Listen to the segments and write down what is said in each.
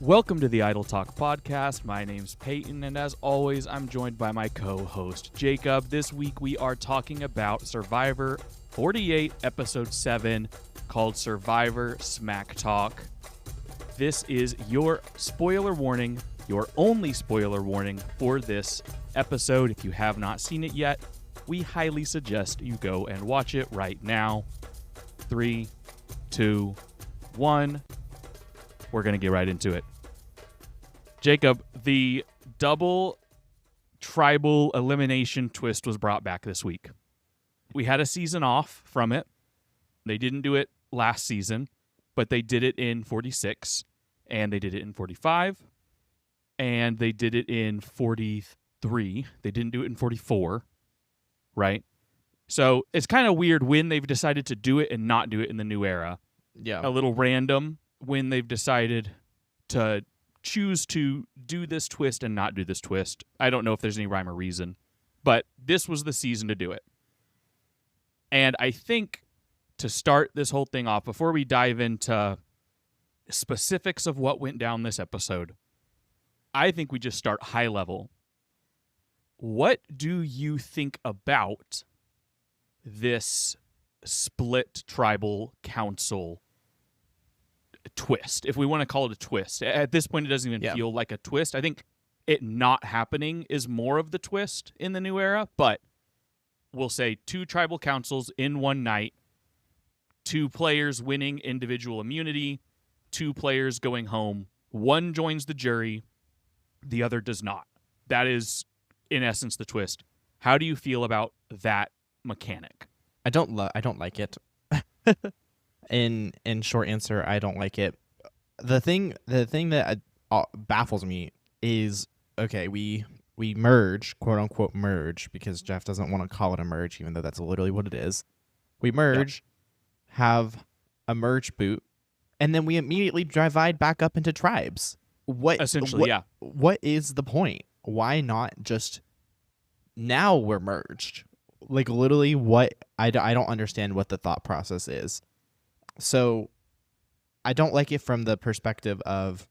Welcome to the Idle Talk podcast. My name's Peyton, and as always, I'm joined by my co-host, Jacob. This week, we are talking about Survivor 48, Episode 7, called Survivor Smack Talk. This is your spoiler warning, your only spoiler warning for this episode. If you have not seen it yet, we highly suggest you go and watch it right now. 3, 2, 1. We're going to get right into it. Jacob, the double tribal elimination twist was brought back this week. We had a season off from it. They didn't do it last season, but they did it in 46, and they did it in 45, and they did it in 43. They didn't do it in 44, right? So it's kind of weird when they've decided to do it and not do it in the new era. Yeah. A little random when they've decided to choose to do this twist and not do this twist. I don't know if there's any rhyme or reason, but this was the season to do it. And I think to start this whole thing off, before we dive into specifics of what went down this episode, I think we just start high level. What do you think about this split tribal council twist, if we want to call it a twist? At this point, it doesn't even feel like a twist. I think it not happening is more of the twist in the new era, but we'll say 2 tribal councils in one night, 2 players winning individual immunity, 2 players going home. One joins the jury, the other does not. That is, in essence, the twist. How do you feel about that mechanic? I don't like it. In short answer, I don't like it. The thing that baffles me is, okay, we merge, quote unquote merge, because Jeff doesn't want to call it a merge, even though that's literally what it is. We merge, have a merge boot, and then we immediately divide back up into tribes. Essentially. What is the point? Why not just now we're merged? Like, literally, what I don't understand what the thought process is. So I don't like it from the perspective of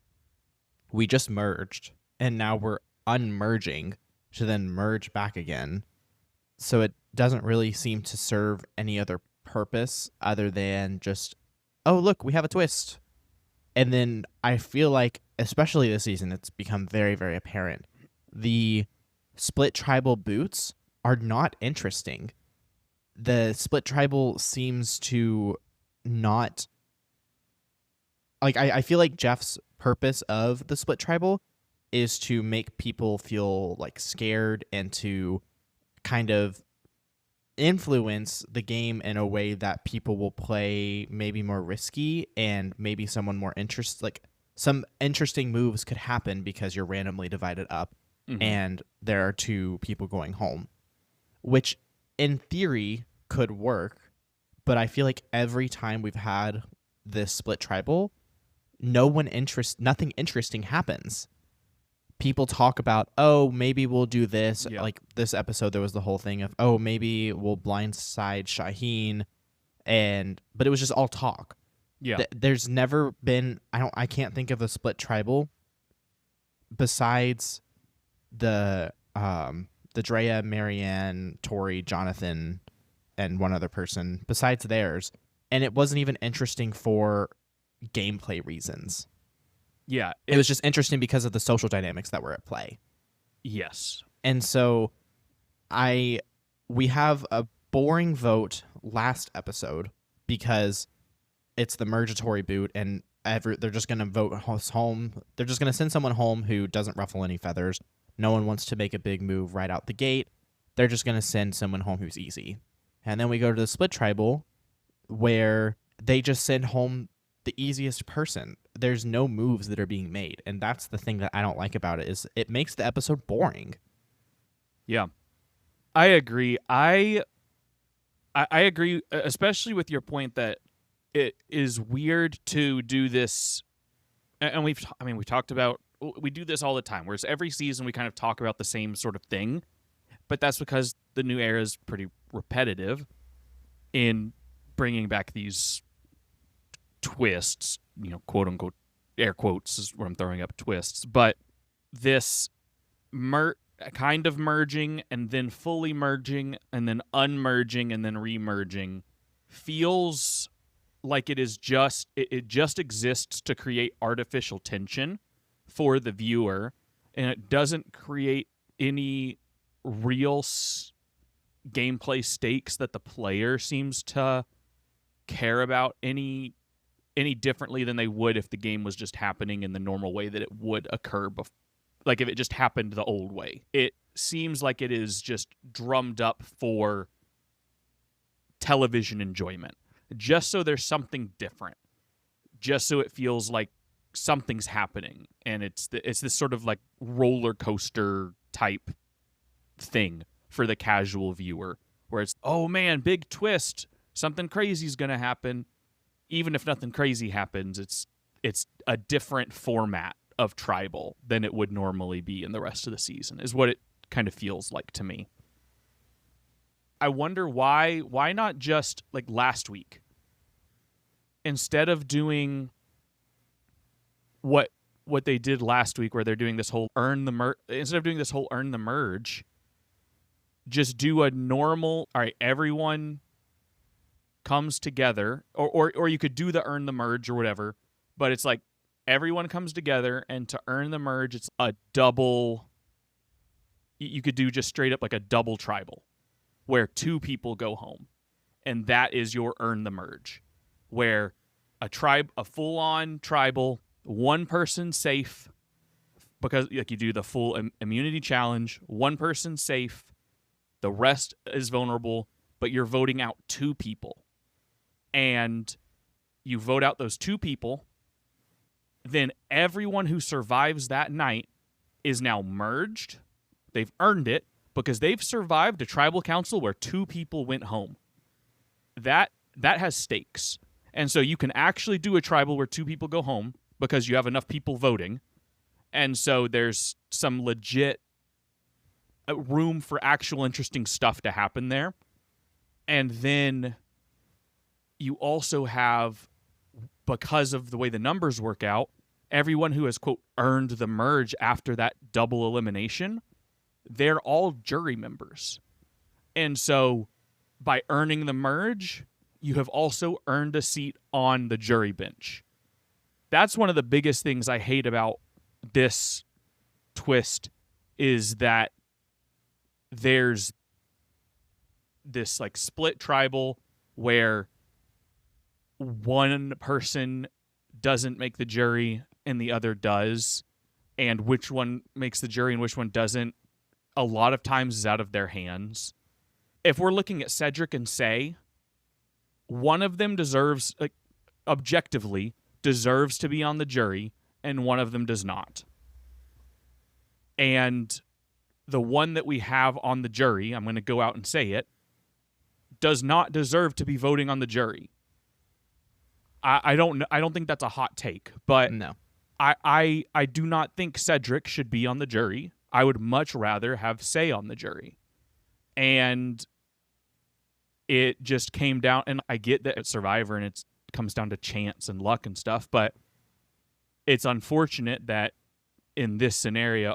we just merged and now we're unmerging to then merge back again. So it doesn't really seem to serve any other purpose other than just, oh, look, we have a twist. And then I feel like, especially this season, it's become very, very apparent. The split tribal boots are not interesting. The split tribal seems to not, like, I feel like Jeff's purpose of the split tribal is to make people feel like scared and to kind of influence the game in a way that people will play maybe more risky and maybe someone more like some interesting moves could happen because you're randomly divided up and there are 2 people going home, which in theory could work. But I feel like every time we've had this split tribal, nothing interesting happens. People talk about, oh, maybe we'll do this. Yeah. Like this episode, there was the whole thing of, oh, maybe we'll blindside Shaheen, but it was just all talk. Yeah. There's never been, I can't think of a split tribal besides the Drea, Marianne, Tori, Jonathan, and one other person besides theirs, and it wasn't even interesting for gameplay reasons. Yeah. It was just interesting because of the social dynamics that were at play. Yes. And so we have a boring vote last episode because it's the mergatory boot and they're just going to vote us home. They're just going to send someone home who doesn't ruffle any feathers. No one wants to make a big move right out the gate. They're just going to send someone home who's easy. And then we go to the split tribal where they just send home the easiest person. There's no moves that are being made. And that's the thing that I don't like about it, is it makes the episode boring. Yeah. I agree. I agree, especially with your point that it is weird to do this. And we talked about, we do this all the time, whereas every season we kind of talk about the same sort of thing. But that's because the new era is pretty repetitive in bringing back these twists, quote unquote air quotes is where I'm throwing up twists, but this kind of merging and then fully merging and then unmerging and then remerging feels like it just exists to create artificial tension for the viewer, and it doesn't create any real gameplay stakes that the player seems to care about any differently than they would if the game was just happening in the normal way that it would occur like if it just happened the old way. It seems like it is just drummed up for television enjoyment, just so there's something different, just so it feels like something's happening, and it's this sort of like roller coaster type thing for the casual viewer, where it's, oh man, big twist, something crazy is going to happen. Even if nothing crazy happens, it's a different format of tribal than it would normally be in the rest of the season, is what it kind of feels like to me. I wonder why not just like last week, instead of doing what they did last week, where they're doing this whole instead of doing this whole earn the merge, just do a normal, all right, everyone comes together, or you could do the earn the merge or whatever, but it's like everyone comes together, and to earn the merge, it's a double. You could do just straight up like a double tribal, where 2 people go home, and that is your earn the merge, where a full-on tribal, 1 person safe, because like you do the full immunity challenge, 1 person safe, the rest is vulnerable, but you're voting out 2 people. And you vote out those 2 people, then everyone who survives that night is now merged. They've earned it because they've survived a tribal council where 2 people went home. That has stakes. And so you can actually do a tribal where 2 people go home because you have enough people voting. And so there's some legit room for actual interesting stuff to happen there. And then you also have, because of the way the numbers work out, everyone who has, quote, earned the merge after that double elimination, they're all jury members. And so by earning the merge, you have also earned a seat on the jury bench. That's one of the biggest things I hate about this twist, is that there's this like split tribal where 1 person doesn't make the jury and the other does, and which one makes the jury and which one doesn't a lot of times is out of their hands. If we're looking at Cedric and Sai, one of them deserves, like, objectively deserves to be on the jury, and one of them does not. And the one that we have on the jury, I'm going to go out and say it, does not deserve to be voting on the jury. I don't think that's a hot take, but No. I do not think Cedric should be on the jury. I would much rather have Sai on the jury. And it just came down, and I get that it's Survivor and it comes down to chance and luck and stuff, but it's unfortunate that in this scenario,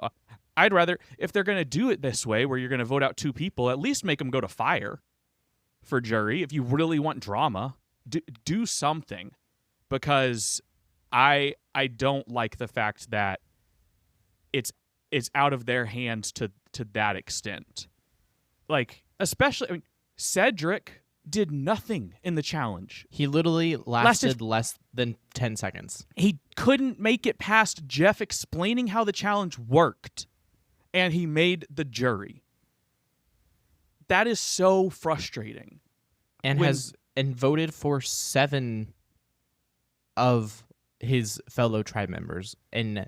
I'd rather, if they're going to do it this way, where you're going to vote out 2 people, at least make them go to fire for jury. If you really want drama, do something, because I don't like the fact that it's out of their hands to that extent. Like, especially, I mean, Cedric did nothing in the challenge. He literally lasted less than 10 seconds. He couldn't make it past Jeff explaining how the challenge worked, and he made the jury. That is so frustrating. And voted for 7 of his fellow tribe members in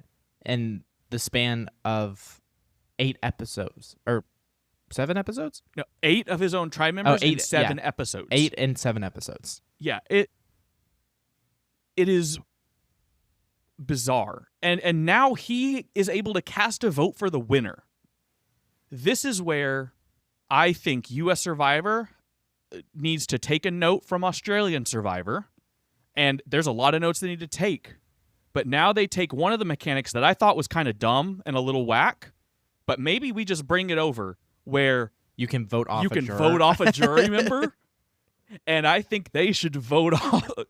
the span of 8 episodes, or 7 episodes? No, 8 of his own tribe members in 7 episodes. 8 and 7 episodes. Yeah, it is bizarre. And now he is able to cast a vote for the winner. This is where I think US Survivor needs to take a note from Australian Survivor. And there's a lot of notes they need to take. But now they take one of the mechanics that I thought was kind of dumb and a little whack, but maybe we just bring it over where you can vote off vote off a jury member. And I think they should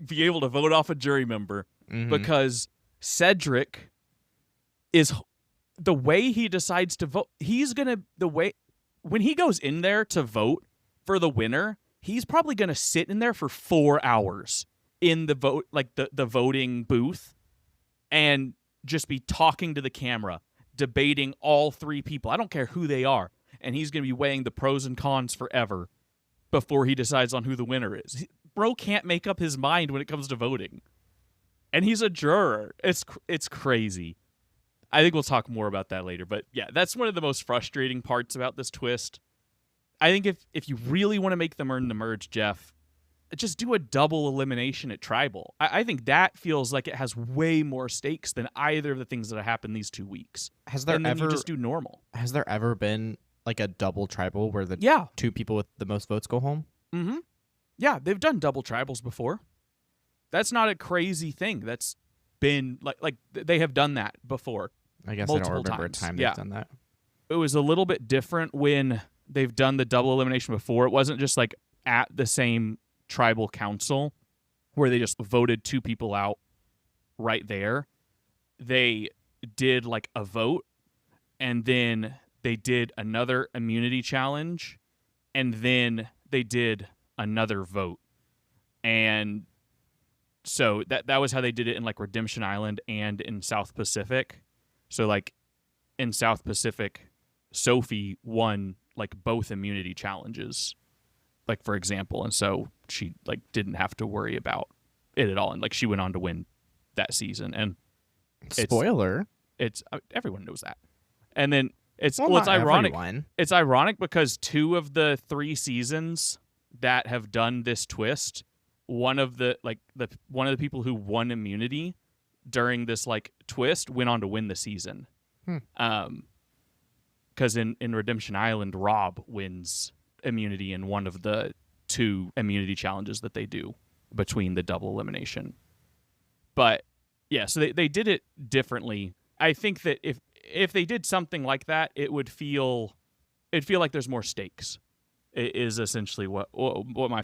be able to vote off a jury member because Cedric is the way he decides to vote. When he goes in there to vote for the winner, he's probably going to sit in there for 4 hours in the vote, like the voting booth, and just be talking to the camera, debating all 3 people. I don't care who they are. And he's going to be weighing the pros and cons forever before he decides on who the winner is. Bro can't make up his mind when it comes to voting. And he's a juror. It's crazy. I think we'll talk more about that later. But yeah, that's one of the most frustrating parts about this twist. I think if you really want to make them earn the merge, Jeff, just do a double elimination at Tribal. I think that feels like it has way more stakes than either of the things that have happened these 2 weeks. And then you just do normal. Has there ever been like a double Tribal where the 2 people with the most votes go home? Mm-hmm. Yeah, they've done double Tribals before. That's not a crazy thing. That's been like they have done that before. I guess I don't remember a time they've done that. It was a little bit different when they've done the double elimination before. It wasn't just like at the same tribal council where they just voted 2 people out right there. They did like a vote, and then they did another immunity challenge, and then they did another vote. And so that was how they did it in like Redemption Island and in South Pacific. So like in South Pacific, Sophie won like both immunity challenges, like for example, and so she like didn't have to worry about it at all, and like she went on to win that season. And spoiler, it's everyone knows that. And then it's not ironic. Everyone. It's ironic because 2 of the 3 seasons that have done this twist, one of the people who won immunity during this like twist went on to win the season. Because in Redemption Island, Rob wins immunity in one of the 2 immunity challenges that they do between the double elimination. But yeah, so they did it differently. I think that if they did something like that, it'd feel like there's more stakes. It is essentially what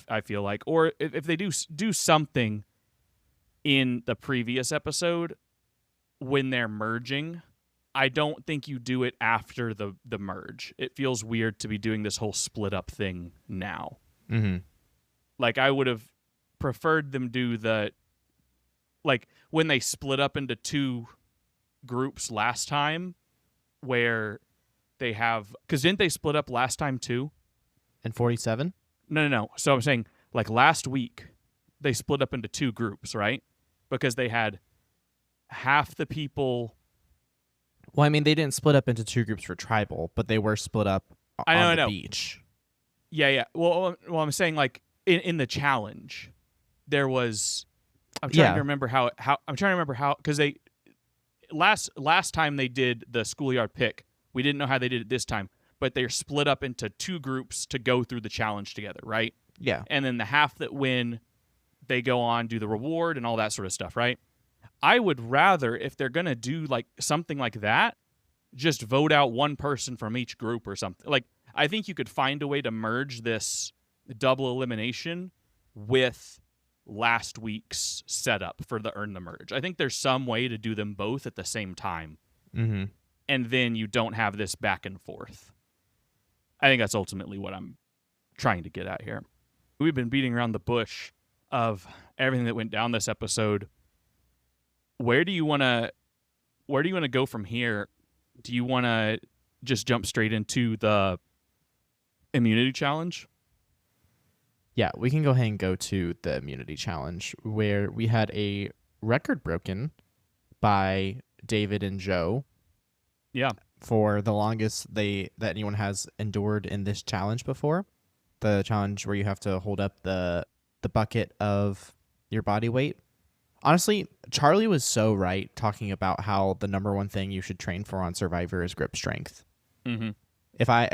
I feel like. Or if they do something in the previous episode when they're merging, I don't think you do it after the merge. It feels weird to be doing this whole split up thing now. Mm-hmm. Like I would have preferred them do like when they split up into 2 groups last time, where they have, because didn't they split up last time too? And 47? No. So I'm saying like last week they split up into 2 groups, right? Because they had half the people. Well, I mean, they didn't split up into 2 groups for Tribal, but they were split up on the beach. Yeah. Well, I'm saying like in the challenge, there was. I'm trying to remember how because they last time they did the schoolyard pick, we didn't know how they did it this time, but they're split up into 2 groups to go through the challenge together, right? Yeah. And then the half that win, they go on, do the reward and all that sort of stuff, right? I would rather, if they're going to do like something like that, just vote out one person from each group or something. Like, I think you could find a way to merge this double elimination with last week's setup for the Earn the Merge. I think there's some way to do them both at the same time. Mm-hmm. And then you don't have this back and forth. I think that's ultimately what I'm trying to get at here. We've been beating around the bush of everything that went down this episode. Where do you want to go from here? Do you want to just jump straight into the immunity challenge? Yeah, we can go ahead and go to the immunity challenge, where we had a record broken by David and Joe. Yeah. For the longest that anyone has endured in this challenge before. The challenge where you have to hold up the bucket of your body weight. Honestly, Charlie was so right talking about how the number one thing you should train for on Survivor is grip strength. Mm-hmm. If I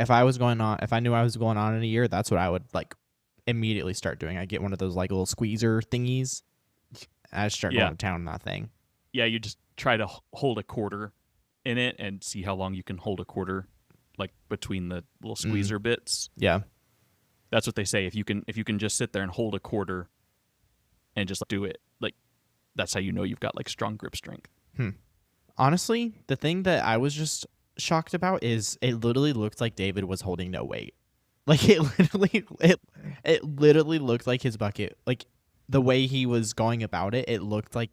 knew I was going on in a year, that's what I would like immediately start doing. I get one of those like little squeezer thingies. I start going to town on that thing. yeah, you just try to hold a quarter in it and see how long you can hold a quarter, like between the little squeezer bits. Yeah. That's what they say. If you can just sit there and hold a quarter and just do it, like that's how you know you've got like strong grip strength. Honestly, the thing that I was just shocked about is it literally looked like David was holding no weight. Like it literally looked like his bucket. Like the way he was going about it, it looked like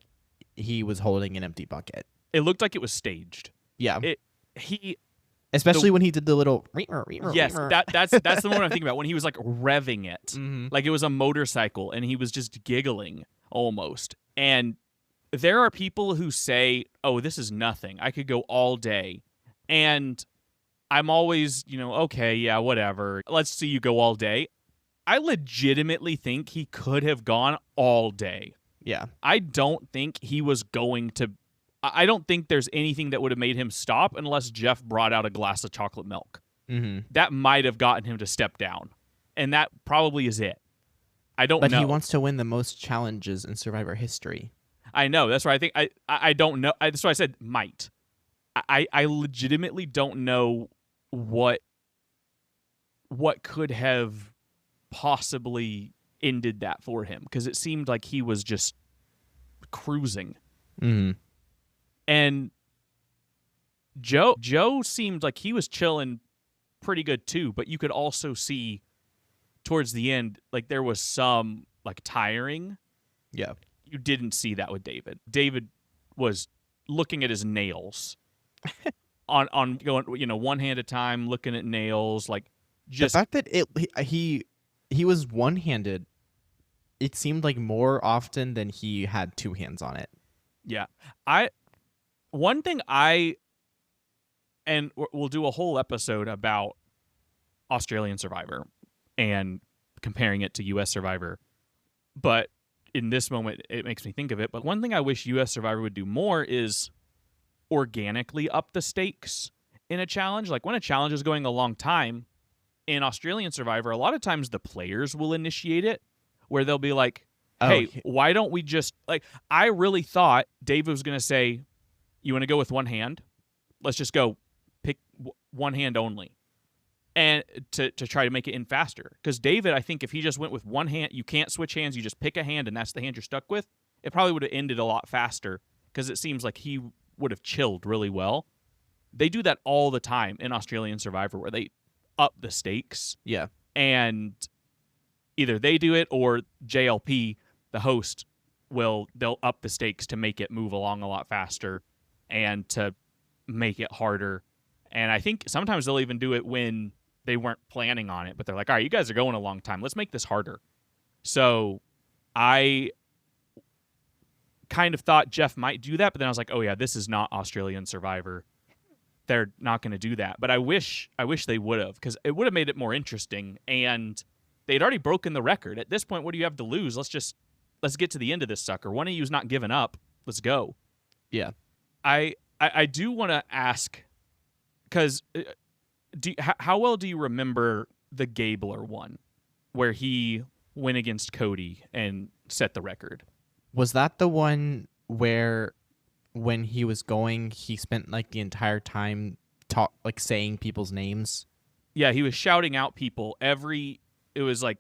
he was holding an empty bucket. It looked like it was staged. Yeah. Especially when he did the little yes, that's the one I'm thinking about, when he was like revving it. Like it was a motorcycle and he was just giggling almost. And there are people who say, "Oh, this is nothing. I could go all day." And I'm always, okay, yeah, whatever. Let's see you go all day. I legitimately think he could have gone all day. Yeah. I don't think he was going to. I don't think there's anything that would have made him stop unless Jeff brought out a glass of chocolate milk. That might have gotten him to step down. And that probably is it. I don't know. But he wants to win the most challenges in Survivor history. I know. That's why I think I don't know. That's why I said might. I legitimately don't know what could have possibly ended that for him, because it seemed like he was just cruising. And Joe seemed like he was chilling pretty good too, but you could also see towards the end like there was some like tiring. Yeah. You didn't see that with David. David was looking at his nails on going, one hand at a time, looking at nails, like just the fact that he was one-handed. It seemed like more often than he had two hands on it. Yeah. One thing and we'll do a whole episode about Australian Survivor and comparing it to US Survivor, but in this moment it makes me think of it. But one thing I wish US Survivor would do more is organically up the stakes in a challenge. Like when a challenge is going a long time, in Australian Survivor, a lot of times the players will initiate it, where they'll be like, hey, why don't we just, like, I really thought David was going to say, you want to go with one hand? Let's just go pick one hand only. And to try to make it in faster. Because David, I think if he just went with one hand, you can't switch hands, you just pick a hand and that's the hand you're stuck with, it probably would have ended a lot faster, because it seems like he would have chilled really well. They do that all the time in Australian Survivor, where they up the stakes. Yeah. And either they do it or JLP, the host, they'll up the stakes to make it move along a lot faster and to make it harder. And I think sometimes they'll even do it when they weren't planning on it, but they're like, all right, you guys are going a long time. Let's make this harder. So I kind of thought Jeff might do that, but then I was like, oh yeah, this is not Australian Survivor. They're not going to do that. But I wish they would have, because it would have made it more interesting. And they'd already broken the record. At this point, what do you have to lose? Let's get to the end of this sucker. One of you's not giving up. Let's go. Yeah. I do want to ask, because how well do you remember the Gabler one, where he went against Cody and set the record? Was that the one where when he was going, he spent like the entire time saying people's names? Yeah, he was shouting out people. It was like,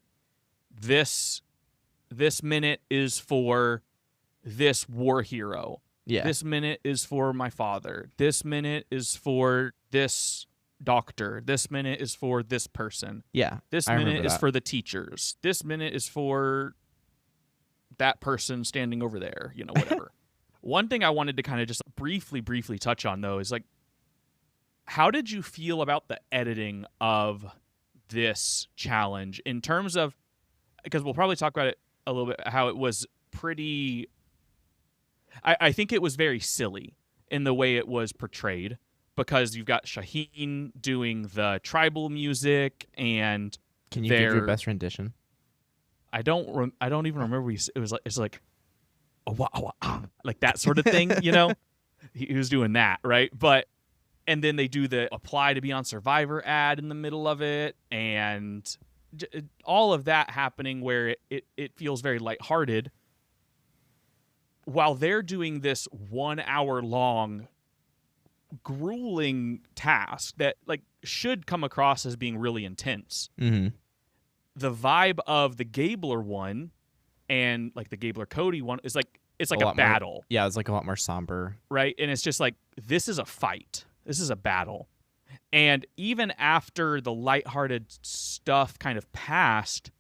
this minute is for this war hero. Yeah. This minute is for my father. This minute is for this doctor. This minute is for this person. Yeah. This minute is for the teachers. This minute is for that person standing over there, whatever. One thing I wanted to kind of just briefly touch on, though, is like, how did you feel about the editing of this challenge in terms of, because we'll probably talk about it a little bit, how it was pretty, I think it was very silly in the way it was portrayed, because you've got Shaheen doing the tribal music, and can you give your best rendition? I don't even remember. It's like, oh, wow, like that sort of thing, He was doing that, right? And then they do the apply to be on Survivor ad in the middle of it, and all of that happening where it feels very lighthearted. while they're doing this 1 hour long grueling task that like should come across as being really intense, Mm-hmm. the vibe of the Gabler one and like the Gabler Cody one is like it's like a battle. Yeah, it's like a lot more somber. Right? And it's just like, this is a fight. This is a battle. And even after the lighthearted stuff kind of passed,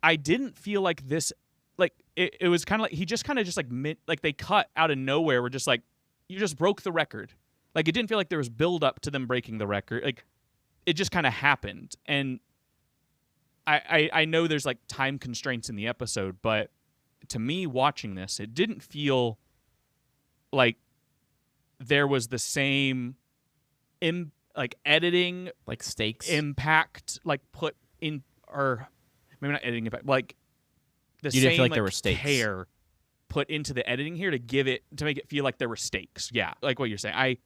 I didn't feel like this, like, it was kind of like, he just kind of just like they cut out of nowhere. We're just like, you just broke the record. Like, it didn't feel like there was build up to them breaking the record. Like, it just kind of happened. And I know there's like time constraints in the episode, but to me watching this, it didn't feel like there was the same like editing, like stakes impact, like put in, or maybe not editing impact, like the you same didn't feel like like there were stakes care put into the editing here to make it feel like there were stakes. Yeah, like what you're saying.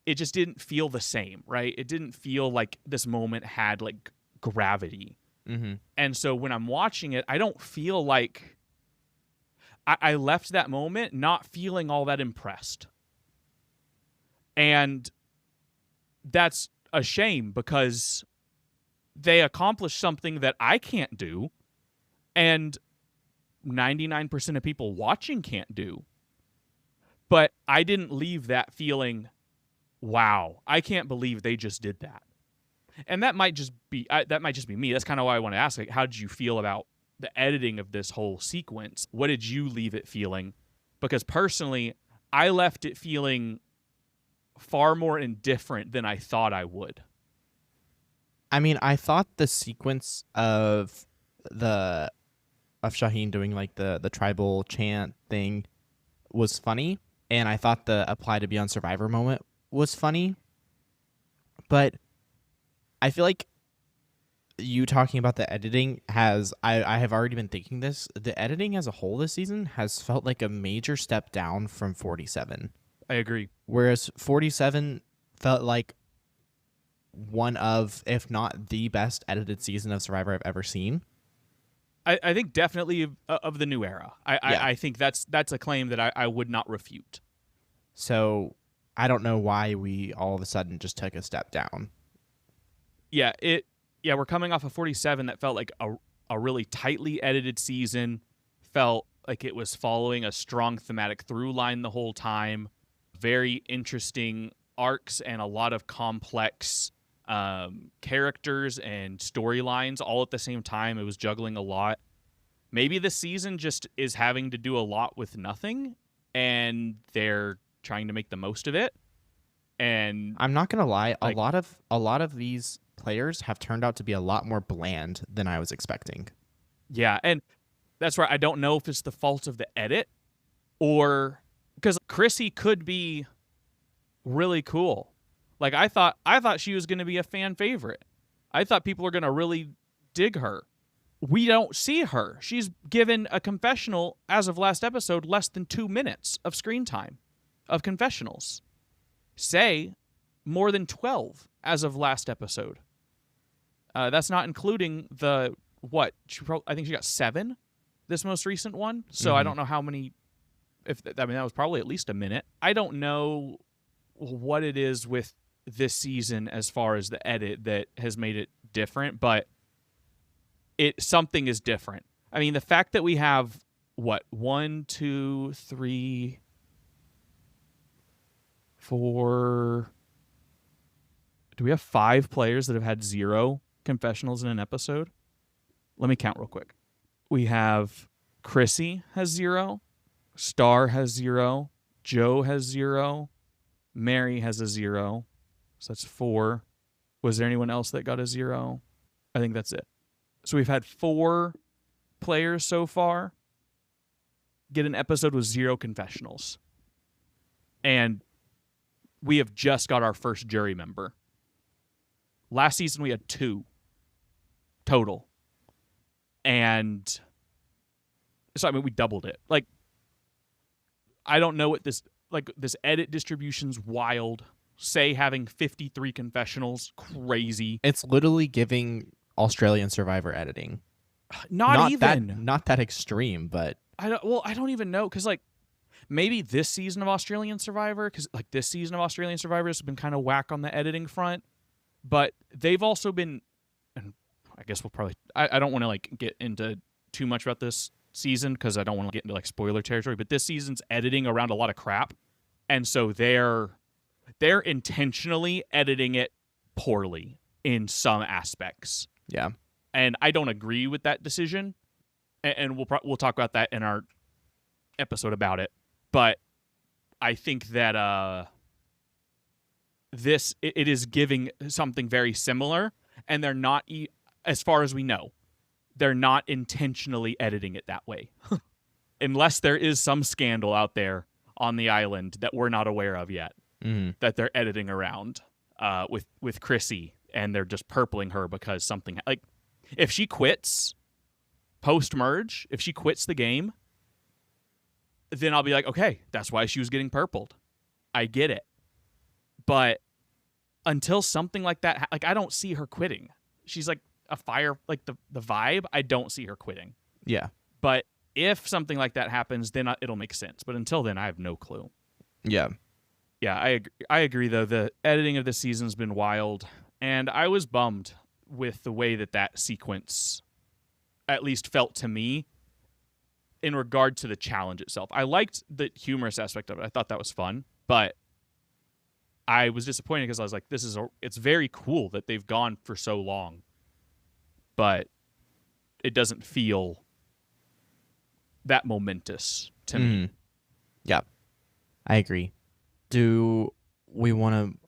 It just didn't feel the same, right? It didn't feel like this moment had like gravity. Mm-hmm. And so when I'm watching it, I don't feel like I left that moment not feeling all that impressed. And that's a shame because they accomplished something that I can't do and 99% of people watching can't do. But I didn't leave that feeling, wow, I can't believe they just did that. And that might just be me. That's kind of why I want to ask, like, how did you feel about the editing of this whole sequence? What did you leave it feeling? Because personally, I left it feeling far more indifferent than I thought I would. I mean, I thought the sequence of Shaheen doing like the tribal chant thing was funny, and I thought the apply to be on Survivor moment was funny. But I feel like you talking about the editing has I have already been thinking this. The editing as a whole this season has felt like a major step down from 47. I agree. Whereas 47 felt like one of, if not the best edited season of Survivor I've ever seen. I think definitely of the new era. I think that's a claim that I would not refute. So I don't know why we all of a sudden just took a step down. Yeah, we're coming off of 47 that felt like a really tightly edited season, felt like it was following a strong thematic through line the whole time, very interesting arcs and a lot of complex characters and storylines all at the same time. It was juggling a lot. Maybe this season just is having to do a lot with nothing, and they're trying to make the most of it. And I'm not gonna lie, like, a lot of these players have turned out to be a lot more bland than I was expecting. Yeah, and that's right. I don't know if it's the fault of the edit or because Chrissy could be really cool. Like I thought she was going to be a fan favorite. I thought people were going to really dig her. We don't see her. She's given a confessional as of last episode less than 2 minutes of screen time of confessionals. Say more than 12 as of last episode. That's not including the I think she got 7 this most recent one. So I don't know how many. That was probably at least a minute. I don't know what it is with this season as far as the edit that has made it different, but something is different. I mean, the fact that we have 1, 2, 3, 4. Do we have 5 players that have had 0 confessionals in an episode? Let me count real quick. We have Chrissy has 0, Star has 0, Joe has 0, Mary has a 0. So that's 4. Was there anyone else that got a 0? I think that's it. So we've had 4 players so far get an episode with 0 confessionals. And we have just got our first jury member. Last season we had 2 total. And so I mean we doubled it. Like I don't know what this edit distribution's wild. Say having 53 confessionals, crazy. It's literally giving Australian Survivor editing. Not even not that extreme, but I don't even know because like maybe this season of Australian Survivor, because like this season of Australian Survivor has been kind of whack on the editing front, but they've also been, and I guess we'll probably, I don't want to like get into too much about this season because I don't want to get into like spoiler territory, but this season's editing around a lot of crap, and so they're intentionally editing it poorly in some aspects. Yeah. And I don't agree with that decision, and we'll talk about that in our episode about it. But I think that it is giving something very similar, and they're not, as far as we know, they're not intentionally editing it that way, unless there is some scandal out there on the island that we're not aware of yet, that they're editing around with Chrissy, and they're just purpling her because something like if she quits post-merge, if she quits the game, then I'll be like, okay, that's why she was getting purpled. I get it. But until something like that, like I don't see her quitting. She's like a fire, like the vibe, I don't see her quitting. Yeah. But if something like that happens, then it'll make sense. But until then, I have no clue. Yeah. Yeah, I agree, though. The editing of this season's been wild, and I was bummed with the way that sequence at least felt to me in regard to the challenge itself. I liked the humorous aspect of it. I thought that was fun, but I was disappointed because I was like, it's very cool that they've gone for so long, but it doesn't feel that momentous to me. Yeah, I agree. Do we want to...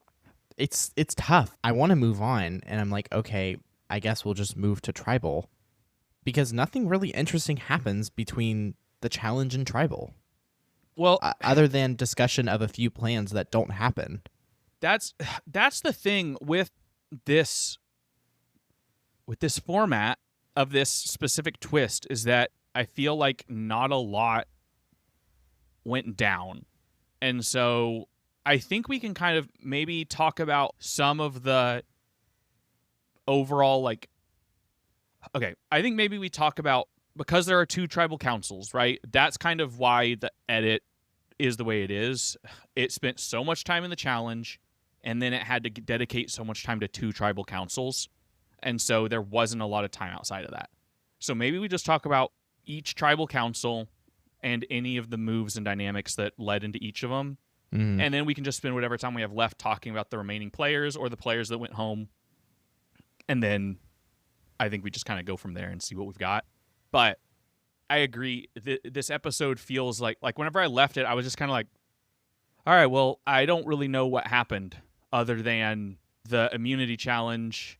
It's tough. I want to move on, and I'm like, okay, I guess we'll just move to Tribal, because nothing really interesting happens between the challenge and Tribal. Well, other than discussion of a few plans that don't happen. That's the thing with this format of this specific twist, is that I feel like not a lot went down. And so I think we can kind of maybe talk about some of the overall, like, okay, I think maybe we talk about, because there are 2 tribal councils, right? That's kind of why the edit is the way it is. It spent so much time in the challenge, and then it had to dedicate so much time to 2 tribal councils. And so there wasn't a lot of time outside of that. So maybe we just talk about each tribal council and any of the moves and dynamics that led into each of them. And then we can just spend whatever time we have left talking about the remaining players or the players that went home. And then I think we just kind of go from there and see what we've got. But I agree. This episode feels like whenever I left it, I was just kind of like, all right, well, I don't really know what happened other than the immunity challenge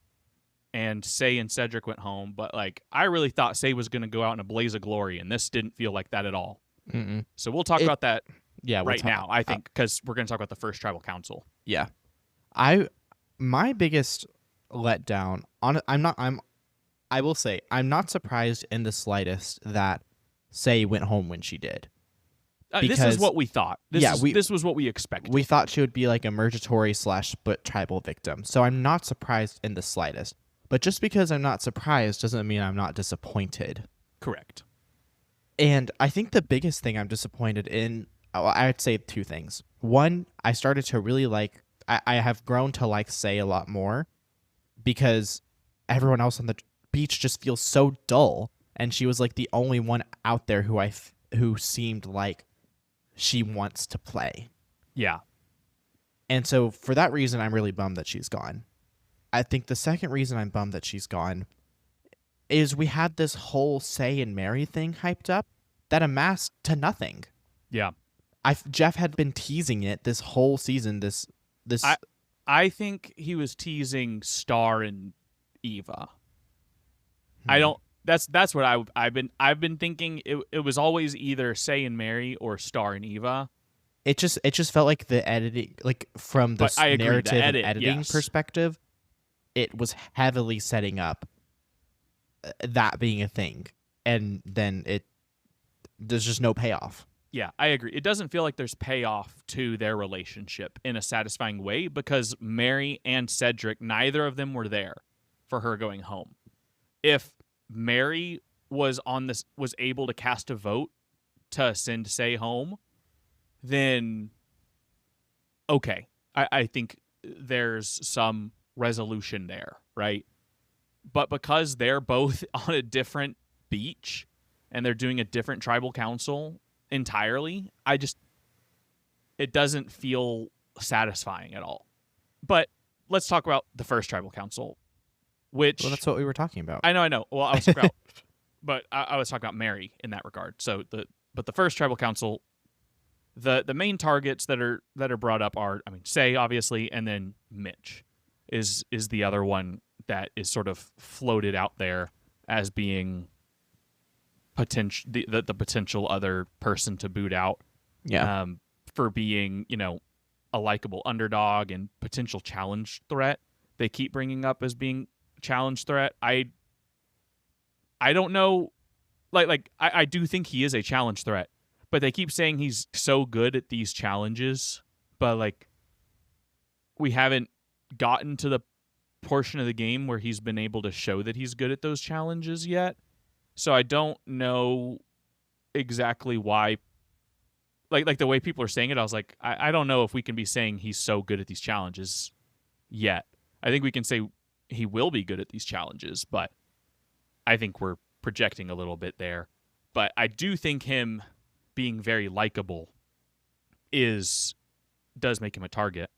and Sai and Cedric went home. But like, I really thought Sai was going to go out in a blaze of glory, and this didn't feel like that at all. So we'll talk about that now, I think, because we're going to talk about the first tribal council. Yeah. My biggest letdown I will say I'm not surprised in the slightest that Sai went home when she did. This is what we thought. This was what we expected. We thought she would be like a mergatory / split tribal victim. So I'm not surprised in the slightest. But just because I'm not surprised doesn't mean I'm not disappointed. Correct. And I think the biggest thing I'm disappointed in, I'd say 2 things. One, I started to really like, I have grown to like Sai a lot more, because everyone else on the beach just feels so dull, and she was like the only one out there who seemed like she wants to play. Yeah. And so for that reason, I'm really bummed that she's gone. I think the second reason I'm bummed that she's gone is we had this whole Sai and Mary thing hyped up that amassed to nothing. Yeah. Jeff had been teasing it this whole season. I think he was teasing Star and Eva. I don't. That's what I've been thinking. It was always either Sai and Mary or Star and Eva. It just felt like the editing, like from the narrative and editing perspective, it was heavily setting up that being a thing, and then there's just no payoff. Yeah, I agree. It doesn't feel like there's payoff to their relationship in a satisfying way, because Mary and Cedric, neither of them were there for her going home. If Mary was able to cast a vote to send Sai home, then okay, I think there's some resolution there, right? But because they're both on a different beach and they're doing a different tribal council entirely, it doesn't feel satisfying at all. But let's talk about the first tribal council, which Well, that's what we were talking about. I know. Well, I was talking about, but I was talking about Mary in that regard. So the first tribal council, the main targets that are brought up are, I mean, Sai obviously, and then Mitch is the other one that is sort of floated out there as being the potential other person to boot out. Yeah. For being, a likable underdog and potential challenge threat. They keep bringing up as being challenge threat. I don't know. I do think he is a challenge threat, but they keep saying he's so good at these challenges, but we haven't gotten to the portion of the game where he's been able to show that he's good at those challenges yet. So I don't know exactly why. Like the way people are saying it, I was like, I don't know if we can be saying he's so good at these challenges yet. I think we can say he will be good at these challenges, but I think we're projecting a little bit there. But I do think him being very likable does make him a target.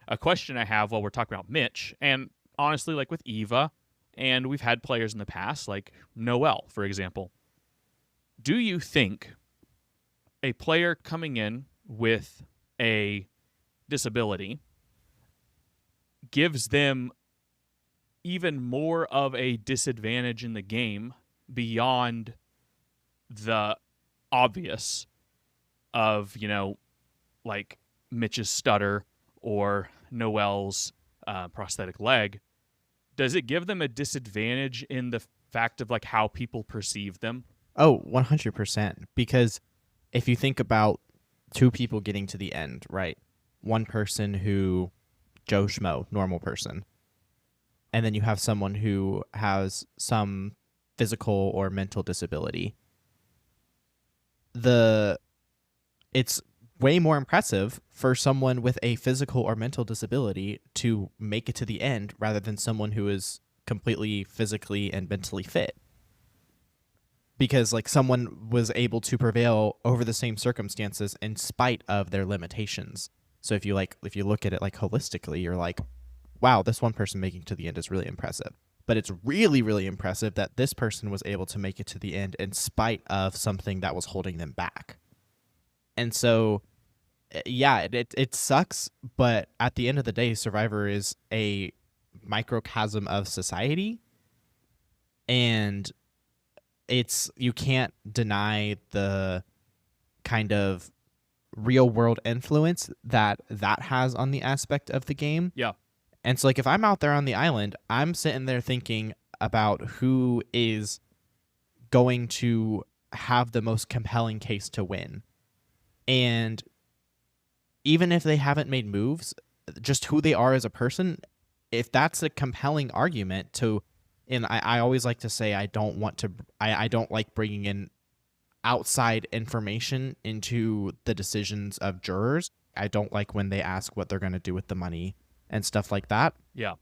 A question I have while we're talking about Mitch, and honestly, like with Eva, and we've had players in the past, like Noelle, for example. Do you think a player coming in with a disability gives them even more of a disadvantage in the game beyond the obvious of, like Mitch's stutter or Noelle's prosthetic leg? Does it give them a disadvantage in the fact of like how people perceive them? Oh, 100%. Because if you think about two people getting to the end, right? One person who, Joe Schmo, normal person. And then you have someone who has some physical or mental disability. It's way more impressive for someone with a physical or mental disability to make it to the end rather than someone who is completely physically and mentally fit. Because someone was able to prevail over the same circumstances in spite of their limitations. So if you look at it holistically, you're like, wow, this one person making it to the end is really impressive. But it's really, really impressive that this person was able to make it to the end in spite of something that was holding them back. And so, yeah, it sucks, but at the end of the day, Survivor is a microcosm of society, and you can't deny the kind of real world influence that has on the aspect of the game. Yeah. And so if I'm out there on the island, I'm sitting there thinking about who is going to have the most compelling case to win. And even if they haven't made moves, just who they are as a person, if that's a compelling argument to, and I always like to say I don't like bringing in outside information into the decisions of jurors. I don't like when they ask what they're going to do with the money and stuff like that. Yeah.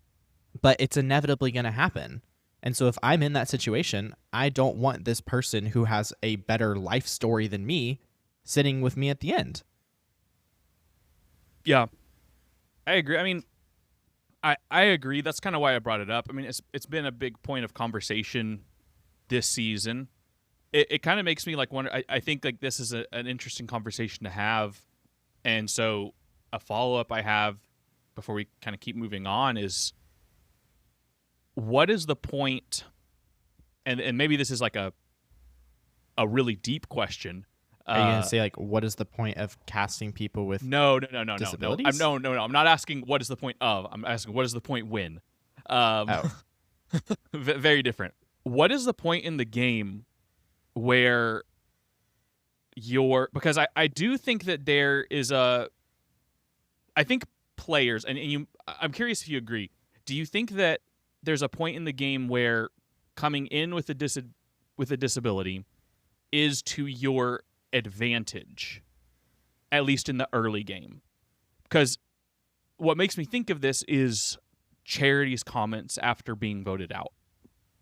But it's inevitably going to happen. And so if I'm in that situation, I don't want this person who has a better life story than me sitting with me at the end. Yeah. I agree. I mean, I agree. That's kind of why I brought it up. I mean, it's been a big point of conversation this season. It kind of makes me wonder. I think this is an interesting conversation to have. And so a follow-up I have before we kind of keep moving on is, what is the point, and maybe this is a really deep question. Are you going to say what is the point of casting people with disabilities? No. I'm not asking what is the point of. I'm asking what is the point when. Very different. What is the point in the game where because I do think that there is I think players, and I'm curious if you agree. Do you think that there's a point in the game where coming in with a disability is to your advantage? at least in the early game. Because what makes me think of this is Charity's comments after being voted out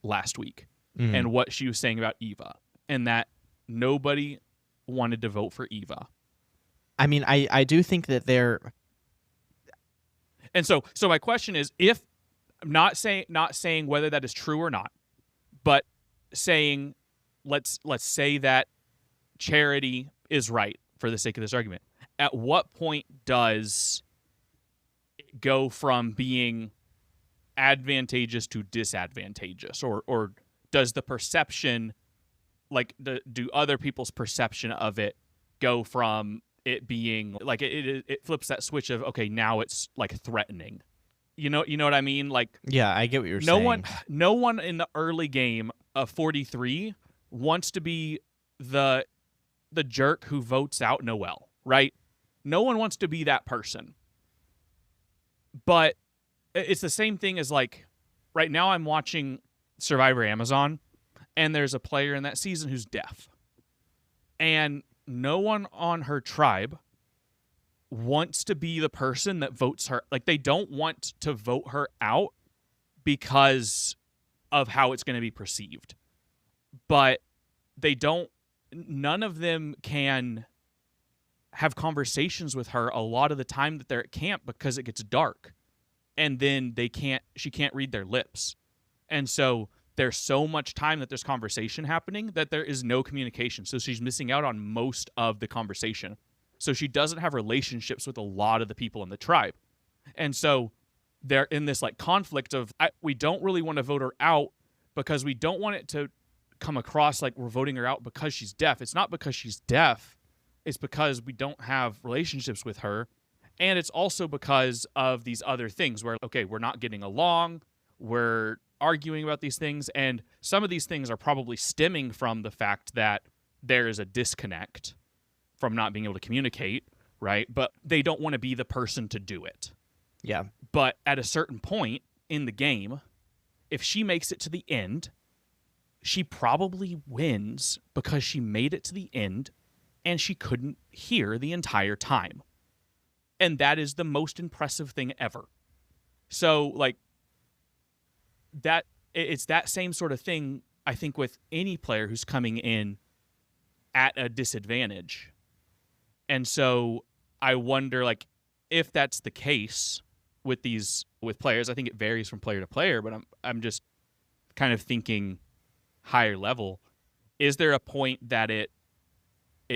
last week and what she was saying about Eva, and that nobody wanted to vote for Eva. I mean, I do think that they're... And so my question is, if not saying whether that is true or not, but saying let's say that Charity is right for the sake of this argument, at what point does it go from being advantageous to disadvantageous, or does the perception, like do other people's perception of it go from it being like it flips that switch of, okay, now it's like threatening, you know what I mean? Like, yeah, I get what you're saying. No one in the early game of 43 wants to be the jerk who votes out Noelle, right? No one wants to be that person. But it's the same thing as, like, right now I'm watching Survivor Amazon, and there's a player in that season who's deaf. And no one on her tribe wants to be the person that votes her. Like, they don't want to vote her out because of how it's going to be perceived. But none of them can have conversations with her a lot of the time that they're at camp because it gets dark. And then she can't read their lips. And so there's so much time that there's conversation happening that there is no communication. So she's missing out on most of the conversation. So she doesn't have relationships with a lot of the people in the tribe. And so they're in this like conflict of, we don't really want to vote her out because we don't want it to come across like we're voting her out because she's deaf. It's not because she's deaf. It's because we don't have relationships with her. And it's also because of these other things where, okay, we're not getting along, we're arguing about these things, and some of these things are probably stemming from the fact that there is a disconnect from not being able to communicate, right? But they don't want to be the person to do it. Yeah. But at a certain point in the game, if she makes it to the end, she probably wins because she made it to the end and she couldn't hear the entire time. And that is the most impressive thing ever. So, like, it's that same sort of thing, I think, with any player who's coming in at a disadvantage. And so I wonder, like, if that's the case with players. I think it varies from player to player, but I'm just kind of thinking higher level. Is there a point that it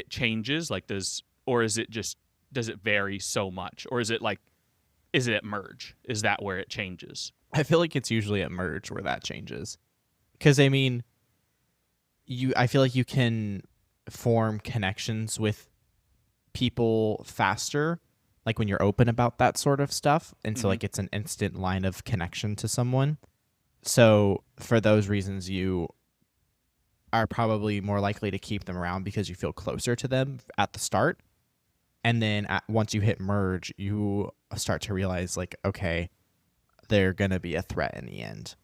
changes? Like, does it vary so much? Or is it at merge? Is that where it changes? I feel like it's usually at merge where that changes. Because, I mean, I feel like you can form connections with people faster, like when you're open about that sort of stuff. And so, like, it's an instant line of connection to someone. So, for those reasons, you are probably more likely to keep them around because you feel closer to them at the start. And then once you hit merge, you start to realize, like, okay, they're going to be a threat in the end.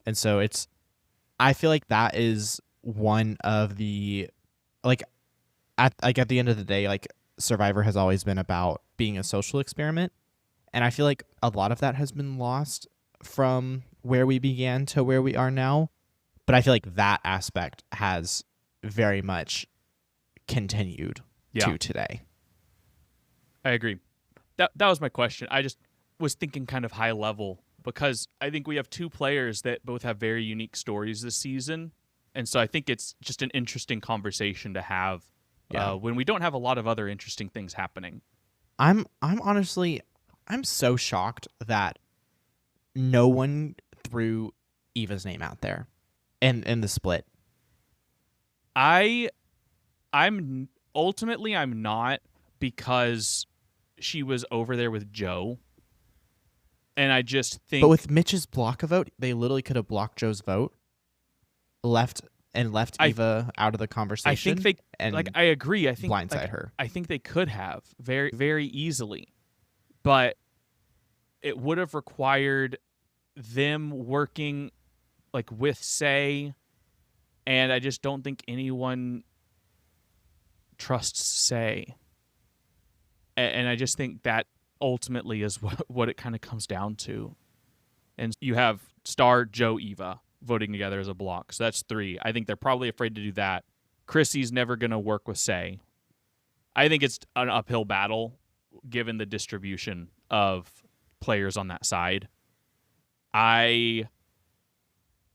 And so I feel like that is one of the, like, at the end of the day, like, Survivor has always been about being a social experiment. And I feel like a lot of that has been lost from where we began to where we are now. But I feel like that aspect has very much continued to today. I agree. That was my question. I just was thinking kind of high level because I think we have two players that both have very unique stories this season. And so I think it's just an interesting conversation to have when we don't have a lot of other interesting things happening. I'm honestly, I'm so shocked that no one threw Eva's name out there in the split. I'm not, because she was over there with Joe. And I just think... But with Mitch's block a vote, they literally could have blocked Joe's vote, left Eva out of the conversation. I think I agree. I think blindside her. I think they could have very, very easily. But it would have required them working like with Sai, and I just don't think anyone trusts Sai. And I just think that ultimately is what it kind of comes down to. And you have Star, Joe, Eva voting together as a block. So that's 3. I think they're probably afraid to do that. Chrissy's never going to work with Sai. I think it's an uphill battle given the distribution of players on that side. I'm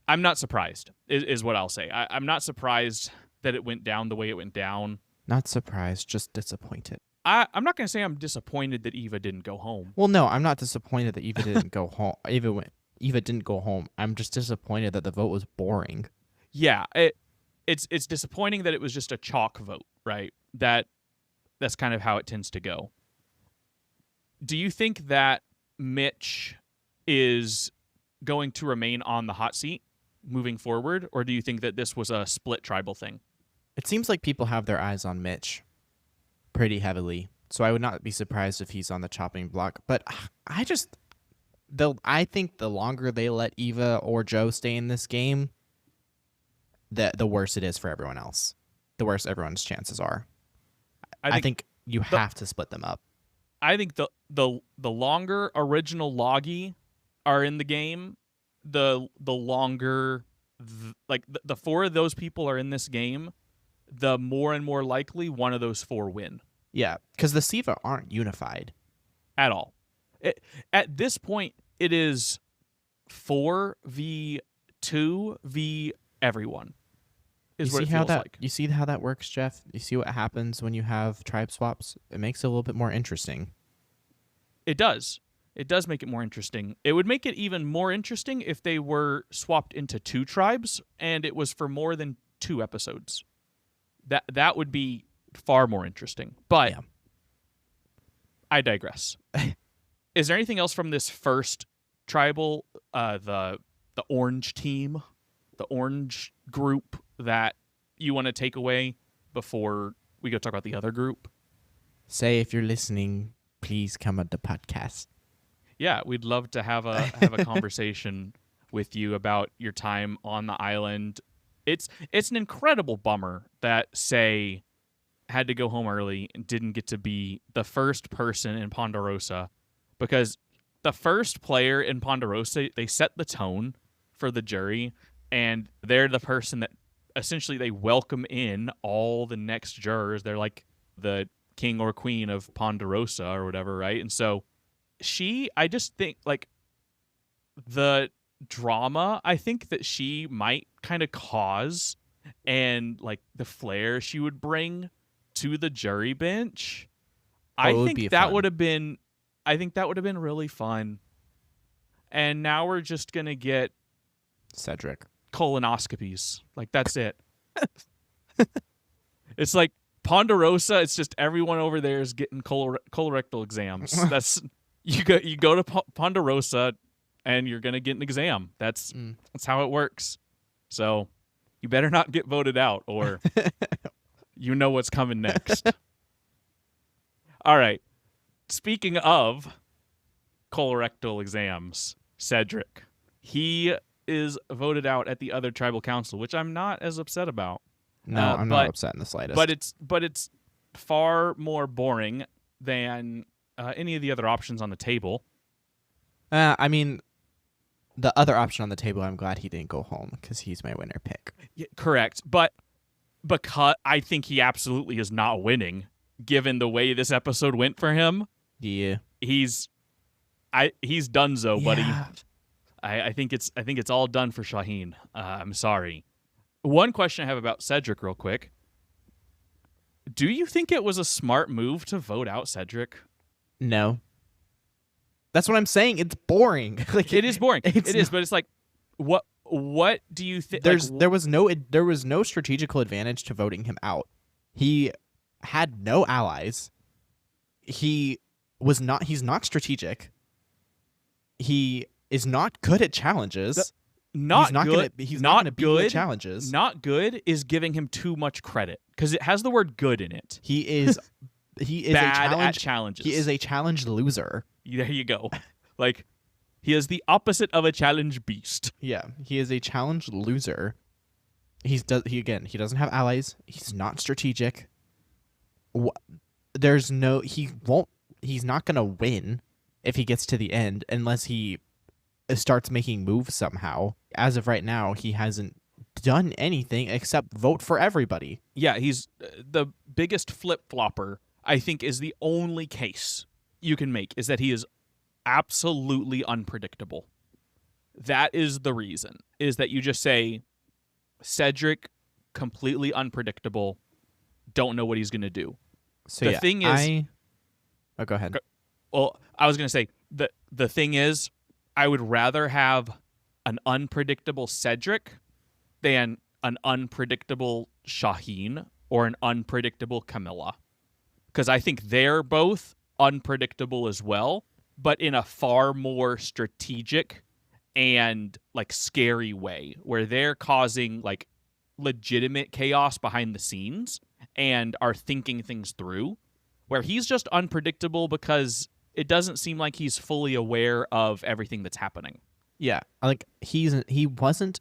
not surprised, is what I'll say. I'm not surprised that it went down the way it went down. Not surprised, just disappointed. I'm not going to say I'm disappointed that Eva didn't go home. Well, no, I'm not disappointed that Eva didn't go home. Eva didn't go home. I'm just disappointed that the vote was boring. Yeah, it's disappointing that it was just a chalk vote, right? That's kind of how it tends to go. Do you think that Mitch is going to remain on the hot seat moving forward, or do you think that this was a split tribal thing? It seems like people have their eyes on Mitch pretty heavily, so I would not be surprised if he's on the chopping block. But I think the longer they let Eva or Joe stay in this game, the worse it is for everyone else. The worse everyone's chances are. I think you have to split them up. I think the longer original Loggy are in the game, the longer the 4 of those people are in this game, the more and more likely one of those 4 win. Yeah, because the Siva aren't unified at all. At this point, it is 4v2 v everyone. Is what it feels like. You see how that works, Jeff? You see what happens when you have tribe swaps? It makes it a little bit more interesting. It does. It does make it more interesting. It would make it even more interesting if they were swapped into 2 tribes and it was for more than 2 episodes. That would be far more interesting. But yeah. I digress. Is there anything else from this first tribal, the orange team, the orange group, that you want to take away before we go talk about the other group? Say, if you're listening, please come on the podcast. Yeah, we'd love to have a conversation with you about your time on the island. It's an incredible bummer that Sai had to go home early and didn't get to be the first person in Ponderosa, because the first player in Ponderosa, they set the tone for the jury, and they're the person that essentially they welcome in all the next jurors. They're like the king or queen of Ponderosa or whatever, right? And so I just think, like, the drama I think that she might kind of cause, and like the flair she would bring to the jury bench, I think that would have been really fun. And now we're just gonna get Cedric colonoscopies. Like, that's it. It's like Ponderosa, it's just everyone over there is getting colorectal exams. That's you go to Ponderosa and you're gonna get an exam. That's how it works. So you better not get voted out, or you know what's coming next. All right. Speaking of colorectal exams, Cedric, he is voted out at the other tribal council, which I'm not as upset about. No, I'm not upset in the slightest. But it's far more boring than any of the other options on the table. I mean, the other option on the table, I'm glad he didn't go home, because he's my winner pick. Yeah, correct. But because I think he absolutely is not winning, given the way this episode went for him. Yeah. He's donezo, buddy. Yeah. I think it's all done for Shaheen. I'm sorry. One question I have about Cedric real quick. Do you think it was a smart move to vote out Cedric? No. That's what I'm saying. It's boring. Like, it is boring. It is, but it's like, what do you think? There was no strategical advantage to voting him out. He had no allies. He's not strategic. He is not good at challenges. He's not going to be good at challenges. Not good is giving him too much credit, because it has the word good in it. He is bad at challenges. He is a challenge loser. There you go. Like, he is the opposite of a challenge beast. Yeah, he is a challenge loser. He doesn't have allies. He's not strategic. he's not going to win if he gets to the end unless he starts making moves somehow. As of right now, he hasn't done anything except vote for everybody. Yeah, he's the biggest flip-flopper, I think, is the only case you can make, is that he is absolutely unpredictable. That is the reason, is that you just say, Cedric, completely unpredictable, don't know what he's going to do. So the thing is... Oh, go ahead. Well, I was going to say, the thing is, I would rather have an unpredictable Cedric than an unpredictable Shaheen or an unpredictable Camilla. Because I think they're both unpredictable as well, but in a far more strategic and like scary way, where they're causing like legitimate chaos behind the scenes and are thinking things through, where he's just unpredictable because it doesn't seem like he's fully aware of everything that's happening. Yeah, like he wasn't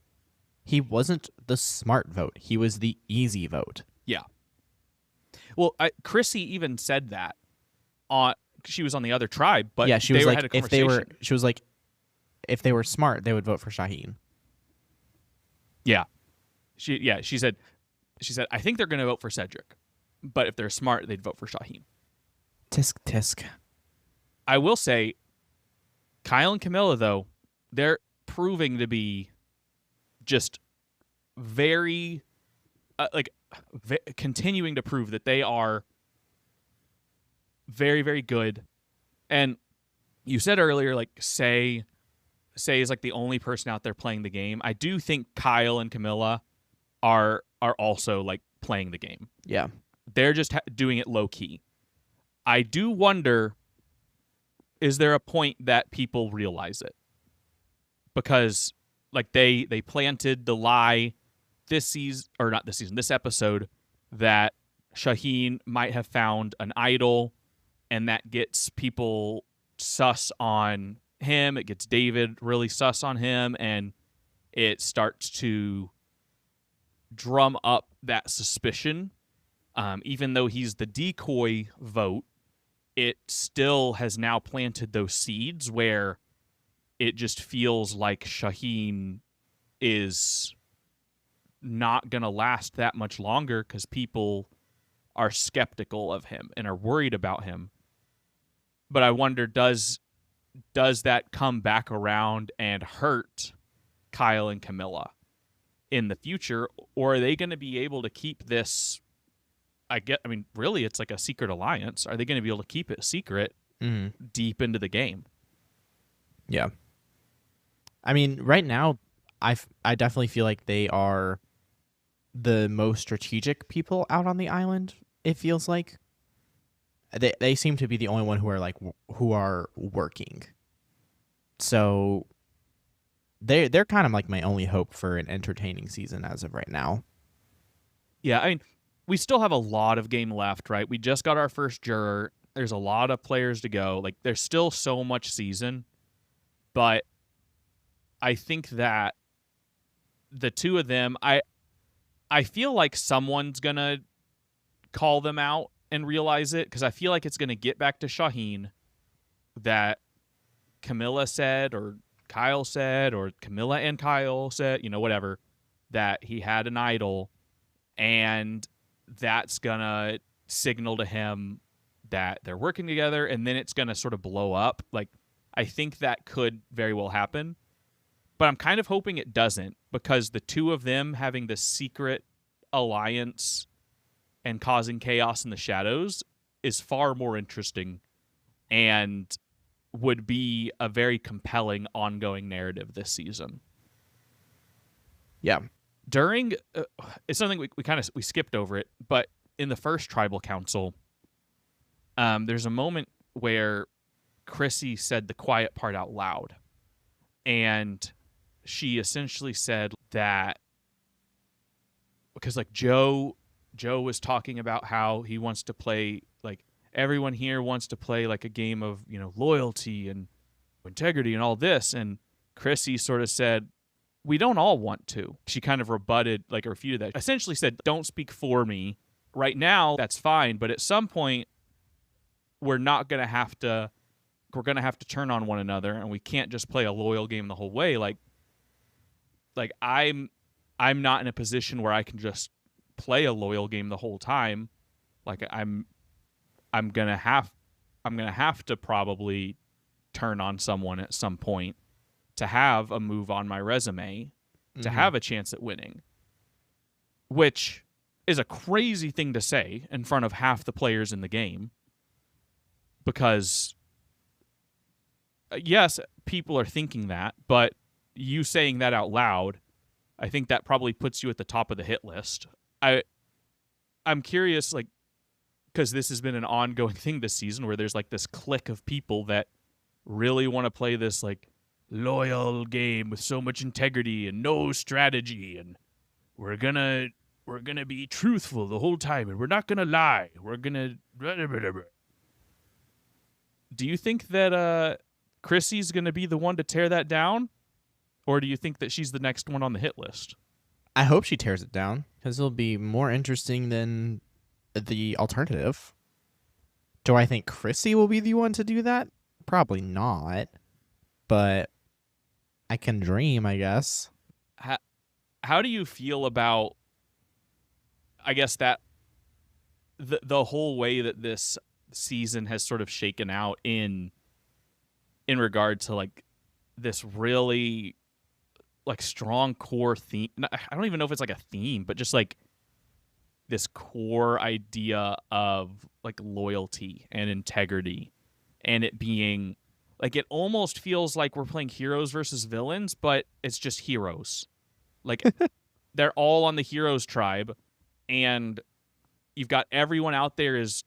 the smart vote. He was the easy vote. Yeah. Well, Chrissy even said that she was on the other tribe, but yeah, she was like, had a conversation. if they were smart, they would vote for Shaheen. Yeah. She said, I think they're going to vote for Cedric, but if they're smart, they'd vote for Shaheen. Tisk. I will say, Kyle and Camilla, though, they're proving to be just very, continuing to prove that they are very, very good. And you said earlier, like, Sai is like the only person out there playing the game. I do think Kyle and Camilla are also like playing the game. Yeah. They're just doing it low key. I do wonder, is there a point that people realize it? Because like they planted the lie this episode, that Shaheen might have found an idol, and that gets people sus on him. It gets David really sus on him, and it starts to drum up that suspicion. Even though he's the decoy vote, it still has now planted those seeds where it just feels like Shaheen is not going to last that much longer because people are skeptical of him and are worried about him. But I wonder, does that come back around and hurt Kyle and Camilla in the future, or are they going to be able to keep this? Really, it's like a secret alliance. Are they going to be able to keep it secret deep into the game? Yeah. I mean, right now, I definitely feel like they are the most strategic people out on the island. It feels like they seem to be the only one who are working. So they're kind of like my only hope for an entertaining season as of right now. Yeah, I mean, we still have a lot of game left, right? We just got our first juror. There's a lot of players to go. Like, there's still so much season, but I think that the two of them, I feel like someone's gonna call them out and realize it, because I feel like it's gonna get back to Shaheen that Camilla said, or Kyle said, or Camilla and Kyle said, whatever, that he had an idol, and that's gonna signal to him that they're working together, and then it's gonna sort of blow up. Like, I think that could very well happen, but I'm kind of hoping it doesn't, because the two of them having this secret alliance and causing chaos in the shadows is far more interesting and would be a very compelling ongoing narrative this season. Yeah. During it's something we skipped over it, but in the first tribal council, there's a moment where Chrissy said the quiet part out loud, and she essentially said that because like Joe was talking about how he wants to play, like everyone here wants to play like a game of loyalty and integrity and all this, and Chrissy sort of said, we don't all want to. She kind of refuted that. Essentially said, don't speak for me. Right now, that's fine, but at some point, we're going to have to turn on one another, and we can't just play a loyal game the whole way. Like I'm not in a position where I can just play a loyal game the whole time. Like I'm gonna have to probably turn on someone at some point to have a move on my resume, to have a chance at winning, which is a crazy thing to say in front of half the players in the game. Because yes, people are thinking that, but you saying that out loud, I think that probably puts you at the top of the hit list. I'm curious, like, because this has been an ongoing thing this season where there's like this clique of people that really want to play this like loyal game with so much integrity and no strategy, and we're gonna be truthful the whole time, and we're not gonna lie. We're gonna. Do you think that Chrissy's gonna be the one to tear that down, or do you think that she's the next one on the hit list? I hope she tears it down, because it'll be more interesting than the alternative. Do I think Chrissy will be the one to do that? Probably not. But I can dream, I guess. How do you feel about, I guess, that the whole way that this season has sort of shaken out in regard to like this really like strong core theme? I don't even know if it's like a theme, but just like this core idea of like loyalty and integrity, and it being like, it almost feels like we're playing heroes versus villains, but it's just heroes. Like they're all on the heroes tribe, and you've got everyone out there is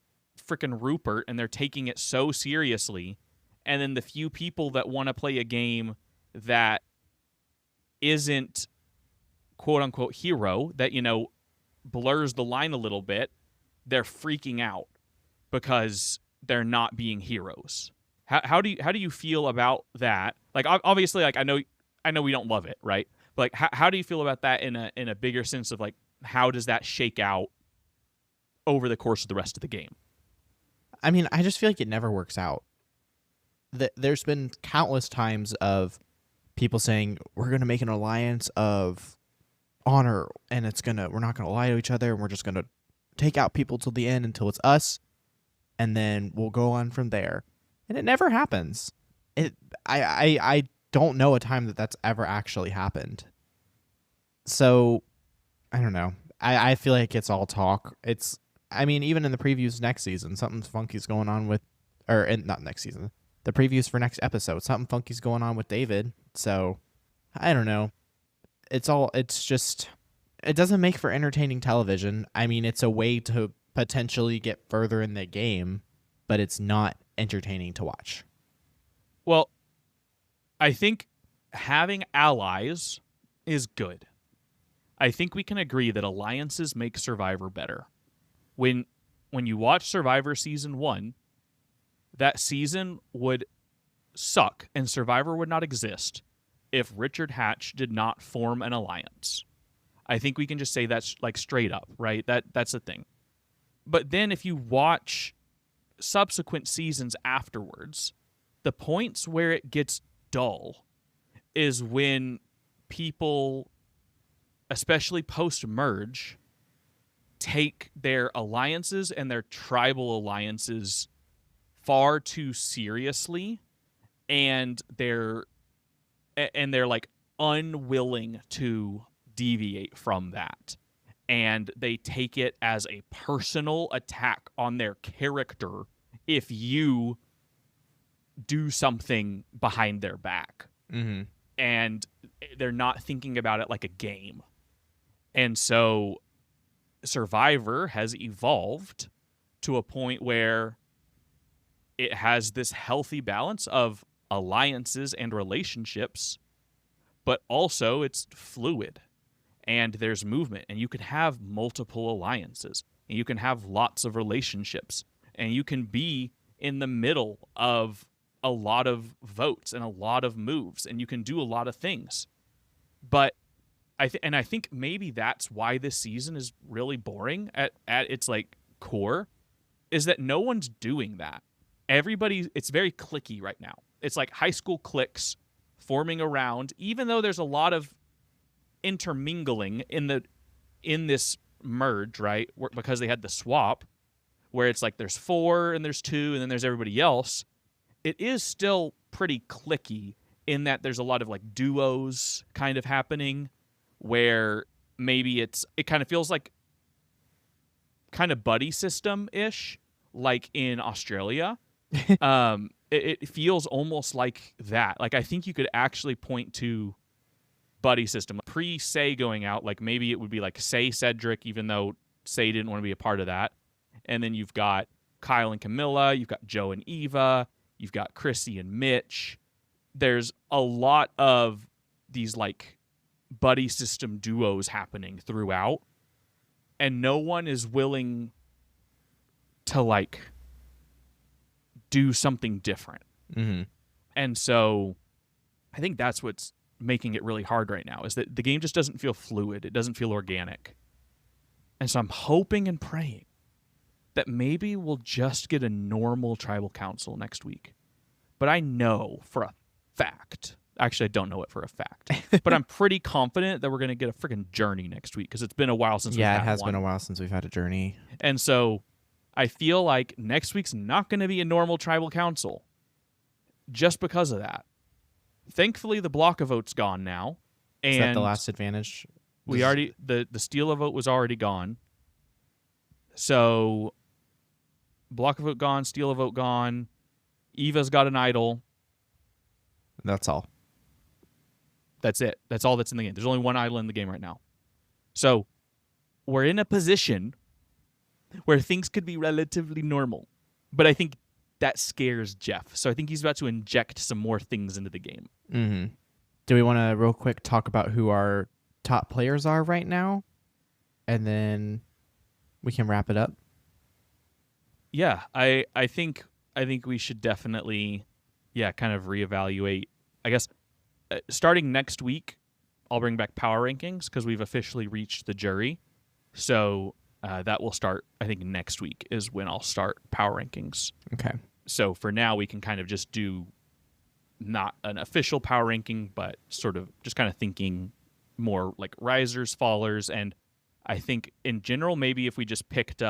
freaking Rupert, and they're taking it so seriously. And then the few people that want to play a game that isn't quote unquote hero, that, you know, blurs the line a little bit, they're freaking out because they're not being heroes. How do you feel about that? Like, obviously, like I know we don't love it, right? But like, how do you feel about that in a bigger sense of like, how does that shake out over the course of the rest of the game? I mean, I just feel like it never works out. There's been countless times of people saying we're going to make an alliance of honor, and we're not going to lie to each other, and we're just going to take out people till the end until it's us, and then we'll go on from there. And it never happens. I don't know a time that's ever actually happened. So I don't know. I feel like it's all talk. I mean, even in the previews next season, something funky's going on with, not next season, the previews for next episode, something funky's going on with David. So I don't know. It's just, it doesn't make for entertaining television. I mean, it's a way to potentially get further in the game, but it's not entertaining to watch. Well, I think having allies is good. I think we can agree that alliances make Survivor better. When you watch Survivor Season 1, that season would suck and Survivor would not exist if Richard Hatch did not form an alliance. I think we can just say that's like straight up, right? That's the thing. But then if you watch subsequent seasons afterwards, the points where it gets dull is when people, especially post-merge, take their alliances and their tribal alliances far too seriously, and they're like unwilling to deviate from that, and they take it as a personal attack on their character if you do something behind their back. Mm-hmm. And they're not thinking about it like a game. And so Survivor has evolved to a point where it has this healthy balance of alliances and relationships, but also it's fluid and there's movement, and you can have multiple alliances, and you can have lots of relationships, and you can be in the middle of a lot of votes and a lot of moves, and you can do a lot of things. But I think maybe that's why this season is really boring at its like core, is that no one's doing that. it's very clicky right now. It's like high school cliques forming around, even though there's a lot of intermingling in this merge, right? Because they had the swap, where it's like there's 4 and there's 2 and then there's everybody else. It is still pretty clicky in that there's a lot of like duos kind of happening, where maybe it kind of feels like kind of buddy system-ish, like in Australia. It feels almost like that. Like, I think you could actually point to buddy system pre-Sai going out. Like, maybe it would be like Sai Cedric, even though Sai didn't want to be a part of that. And then you've got Kyle and Camilla, you've got Joe and Eva, you've got Chrissy and Mitch. There's a lot of these like buddy system duos happening throughout, and no one is willing to like do something different. Mm-hmm. And so I think that's what's making it really hard right now, is that the game just doesn't feel fluid. It doesn't feel organic. And so I'm hoping and praying that maybe we'll just get a normal tribal council next week. But I know for a fact, actually I don't know it for a fact, but I'm pretty confident that we're going to get a freaking journey next week, because it's been a while since we've had one. Yeah, it has been a while since we've had a journey. And so I feel like next week's not going to be a normal tribal council just because of that. Thankfully, the block of vote's gone now. And is that the last advantage? We already the steal of vote was already gone. So block of vote gone, steal of vote gone. Eva's got an idol. That's all. That's it. That's all that's in the game. There's only one idol in the game right now. So we're in a position where things could be relatively normal. But I think that scares Jeff. So I think he's about to inject some more things into the game. Mm-hmm. Do we want to real quick talk about who our top players are right now? And then we can wrap it up. Yeah, I think we should definitely, kind of reevaluate. I guess starting next week, I'll bring back power rankings, because we've officially reached the jury. So that will start, I think, next week is when I'll start power rankings. Okay. So for now, we can kind of just do not an official power ranking, but sort of just kind of thinking more like risers, fallers, and I think in general, maybe if we just picked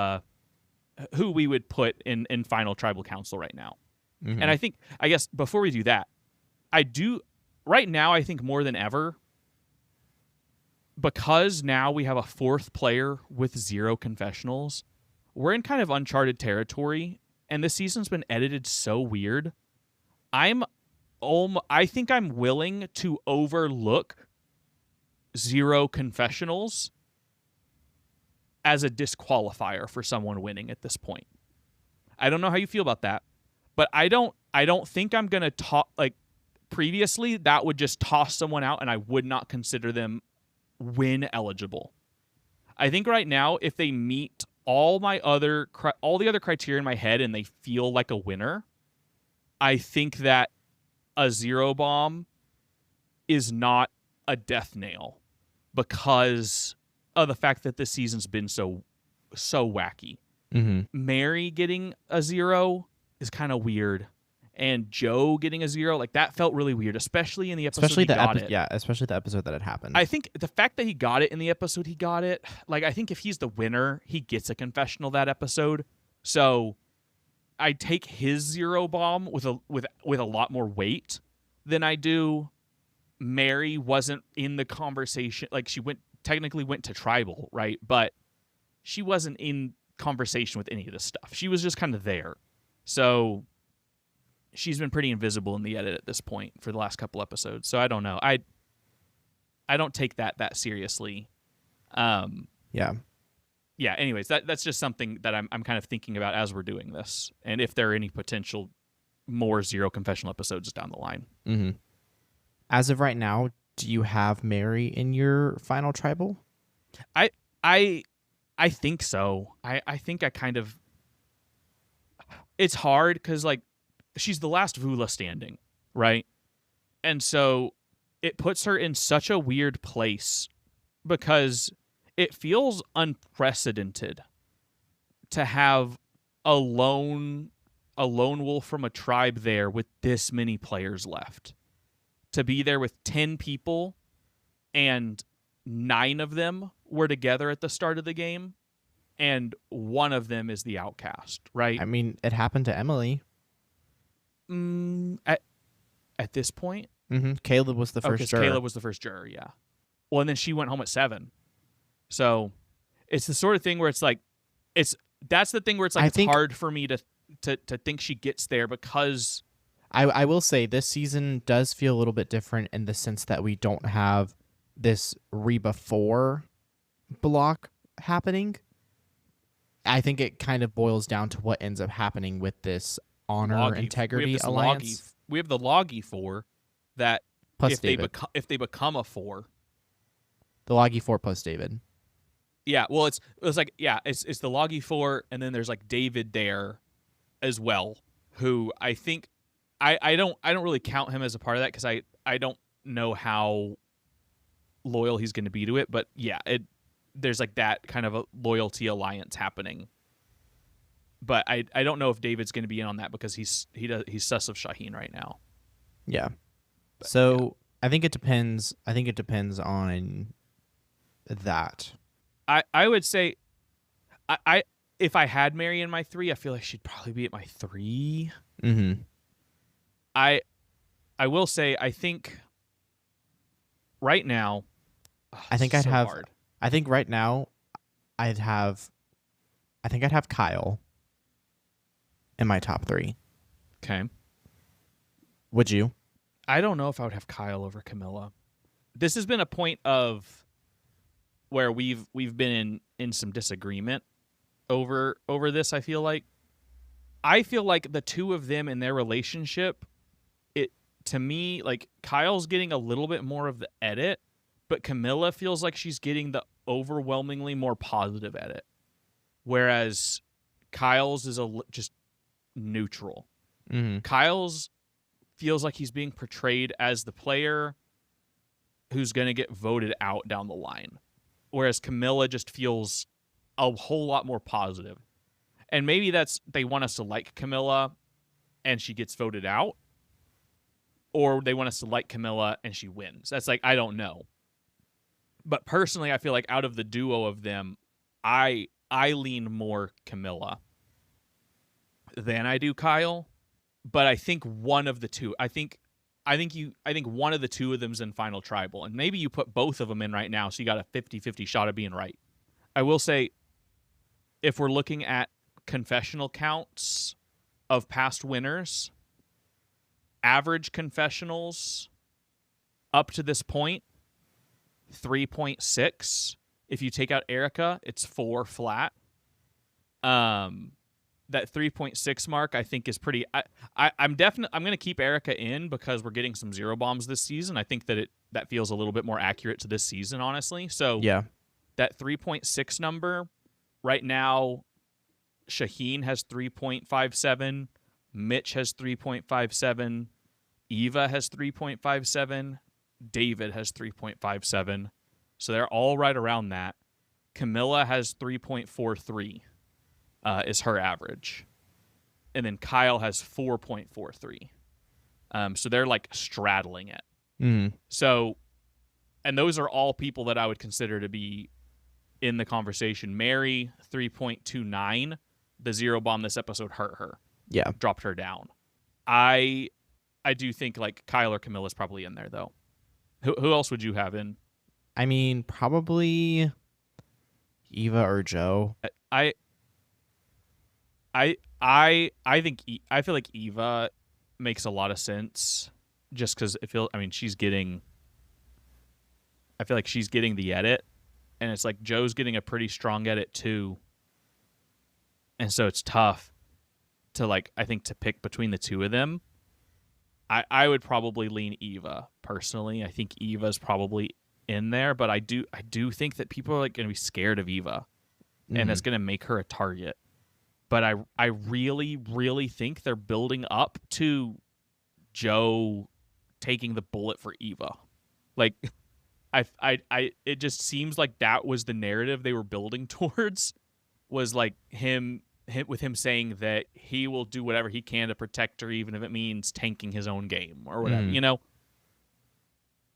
who we would put in final tribal council right now. Mm-hmm. And I guess before we do that, right now, I think more than ever, because now we have a 4th player with 0 confessionals, we're in kind of uncharted territory, and this season's been edited so weird. I think I'm willing to overlook 0 confessionals as a disqualifier for someone winning at this point. I don't know how you feel about that, but I don't think I'm going to talk like previously that would just toss someone out and I would not consider them win eligible. I think right now, if they meet all the other criteria in my head and they feel like a winner, I think that a 0 bomb is not a death nail because of the fact that this season's been so wacky. Mm-hmm. Mary getting a 0 is kind of weird, and Joe getting a 0, like that felt really weird, especially in the episode he got it. Yeah, especially the episode that it happened. I think the fact that he got it in the episode he got it, like I think if he's the winner, he gets a confessional that episode. So I take his 0 bomb with a lot more weight than I do. Mary wasn't in the conversation, like she technically went to tribal, right? But she wasn't in conversation with any of this stuff. She was just kind of there. So she's been pretty invisible in the edit at this point for the last couple episodes. So I don't know. I don't take that seriously. Yeah. Anyways, that's just something that I'm kind of thinking about as we're doing this, and if there are any potential more 0 confessional episodes down the line. Mm-hmm. As of right now, do you have Mary in your final tribal? I think so. I think I kind of. It's hard because like she's the last Vula standing, right? And so it puts her in such a weird place because it feels unprecedented to have a lone a lone wolf from a tribe there with this many players left. To be there with 10 people and 9 of them were together at the start of the game and one of them is the outcast, right? I mean, it happened to Emily. At this point? Mm-hmm. Caleb was the first juror. Caleb was the first juror, yeah. Well, and then she went home at 7. So it's the sort of thing where it's like, that's the thing where it's like, it's hard for me to think she gets there because I will say this season does feel a little bit different in the sense that we don't have this Reba 4 block happening. I think it kind of boils down to what ends up happening with this honor integrity alliance. We have the Loggy 4 that plus if David. if they become a 4. The Loggy 4 plus David. Yeah, well, it's like, yeah, it's the Loggy 4, and then there's like David there as well, who I think I don't really count him as a part of that because I don't know how loyal he's going to be to it, but yeah, there's like that kind of a loyalty alliance happening. But I don't know if David's going to be in on that because he's sus of Shaheen right now. Yeah. But, so yeah. I think it depends. I think it depends on that. I would say, I if I had Mary in my 3, I feel like she'd probably be at my 3. Mm-hmm. I will say I think right now. I think I'd so have. Hard. I think right now, I'd have Kyle in my top 3. Okay. Would you? I don't know if I would have Kyle over Camilla. This has been a point of where we've been in some disagreement over this. I feel like the two of them in their relationship, it to me, like, Kyle's getting a little bit more of the edit, but Camilla feels like she's getting the overwhelmingly more positive edit, whereas Kyle's is just neutral. Mm-hmm. Kyle's feels like he's being portrayed as the player who's going to get voted out down the line, whereas Camilla just feels a whole lot more positive. And maybe that's they want us to like Camilla and she gets voted out, or they want us to like Camilla and she wins. That's like, I don't know. But personally, I feel like out of the duo of them, I lean more Camilla than I do Kyle. But I think one of the two, I think one of the two of them's in Final Tribal, and maybe you put both of them in right now, so you got a 50-50 shot of being right. I will say, if we're looking at confessional counts of past winners, average confessionals up to this point, 3.6. If you take out Erica, it's 4 flat. That 3.6 mark, I think, is pretty. I'm going to keep Erica in because we're getting some 0 bombs this season. I think that feels a little bit more accurate to this season, honestly. So yeah, that 3.6 number right now, Shaheen has 3.57, Mitch has 3.57, Eva has 3.57, David has 3.57. So they're all right around that. Camilla has 3.43. Is her average. And then Kyle has 4.43. So they're like straddling it. Mm-hmm. So, and those are all people that I would consider to be in the conversation. Mary, 3.29. The 0 bomb this episode hurt her. Yeah. Dropped her down. I do think like Kyle or Camilla's probably in there though. Who else would you have in? I mean, probably Eva or Joe. I think I feel like Eva makes a lot of sense just because she's getting. I feel like she's getting the edit, and it's like Joe's getting a pretty strong edit too, and so it's tough to to pick between the two of them. I would probably lean Eva personally. I think Eva's probably in there, but I do think that people are like going to be scared of Eva, and it's going to make her a target. But I really, really think they're building up to Joe taking the bullet for Eva. Like, it just seems like that was the narrative they were building towards, was like him with him saying that he will do whatever he can to protect her, even if it means tanking his own game or whatever. You know,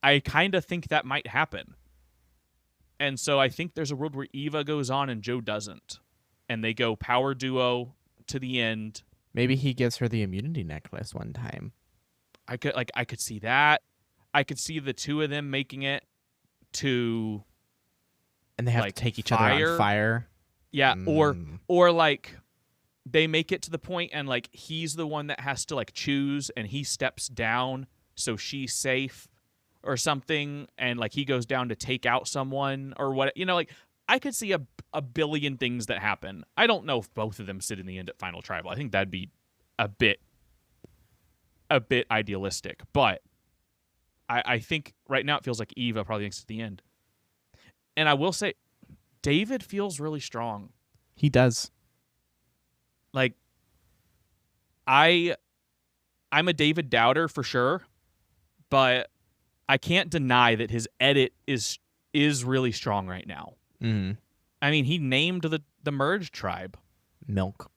I kind of think that might happen. And so I think there's a world where Eva goes on and Joe doesn't. And they go power duo to the end. Maybe he gives her the immunity necklace one time. I could see that. I could see the two of them making it to, and they have like, to take each other on fire. Yeah, or like they make it to the point and like he's the one that has to like choose and he steps down so she's safe or something, and like he goes down to take out someone or what, you know, like I could see a billion things that happen. I don't know if both of them sit in the end at Final Tribal. I think that'd be a bit idealistic, but I think right now it feels like Eva probably makes it to the end. And I will say, David feels really strong. He does. Like, I'm a David doubter for sure, but I can't deny that his edit is really strong right now. Mm. I mean, he named the merge tribe Milk.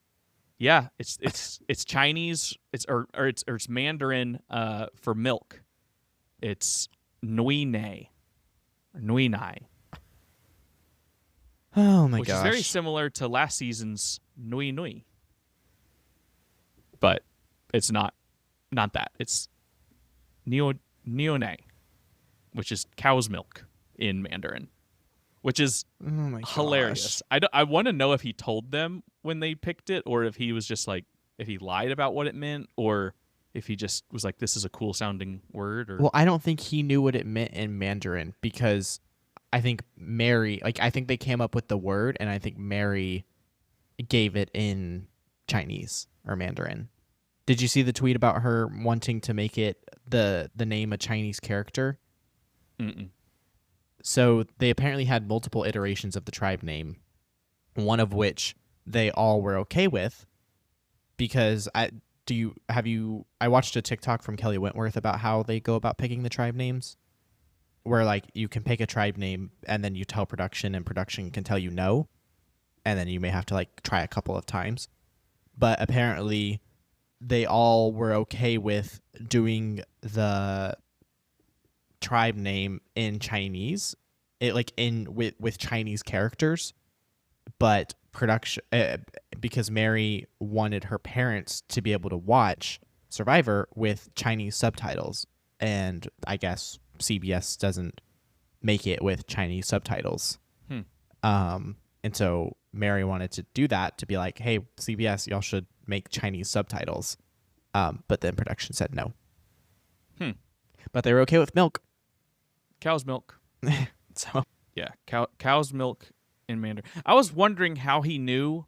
Yeah, it's Chinese. It's Mandarin for milk. It's Nui Nai. Nui Nai. Oh my Which gosh. is very similar to last season's Nui Nui. But it's not that. It's Neonei, which is cow's milk in Mandarin, which is Oh my hilarious. I want to know if he told them when they picked it, or if he was just like, if he lied about what it meant, or if he just was like, this is a cool sounding word. Or Well, I don't think he knew what it meant in Mandarin, because I think I think they came up with the word, and I think Mary gave it in Chinese or Mandarin. Did you see the tweet about her wanting to make it the name a Chinese character? Mm-mm. So they apparently had multiple iterations of the tribe name, one of which they all were okay with, because I watched a TikTok from Kelly Wentworth about how they go about picking the tribe names, where like you can pick a tribe name and then you tell production, and production can tell you no, and then you may have to like try a couple of times. But apparently they all were okay with doing the tribe name in Chinese, with Chinese characters, but production because Mary wanted her parents to be able to watch Survivor with Chinese subtitles, and I guess CBS doesn't make it with Chinese subtitles. And so Mary wanted to do that, to be like, hey, CBS, y'all should make Chinese subtitles. But then production said no. But they were okay with milk. Cow's milk. So Yeah, cow's milk in Mandarin. I was wondering how he knew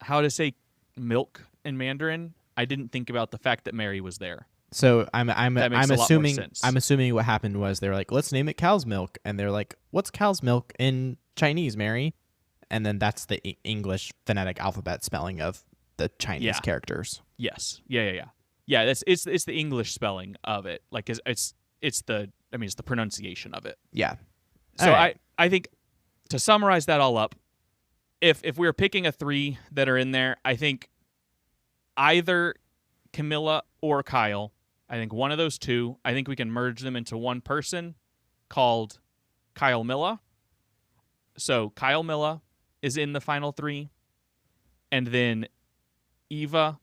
how to say milk in Mandarin. I didn't think about the fact that Mary was there. So I'm That makes a lot more sense. I'm assuming what happened was they were like, let's name it cow's milk, and they're like, what's cow's milk in Chinese, Mary? And then that's the English phonetic alphabet spelling of the Chinese characters. Yes. Yeah. It's the English spelling of it. Like it's the pronunciation of it. Yeah. So right. I think, to summarize that all up, if we were picking a three that are in there, I think either Camilla or Kyle. I think one of those two. I think we can merge them into one person called Kyle Milla. So Kyle Milla is in the final three, and then Eva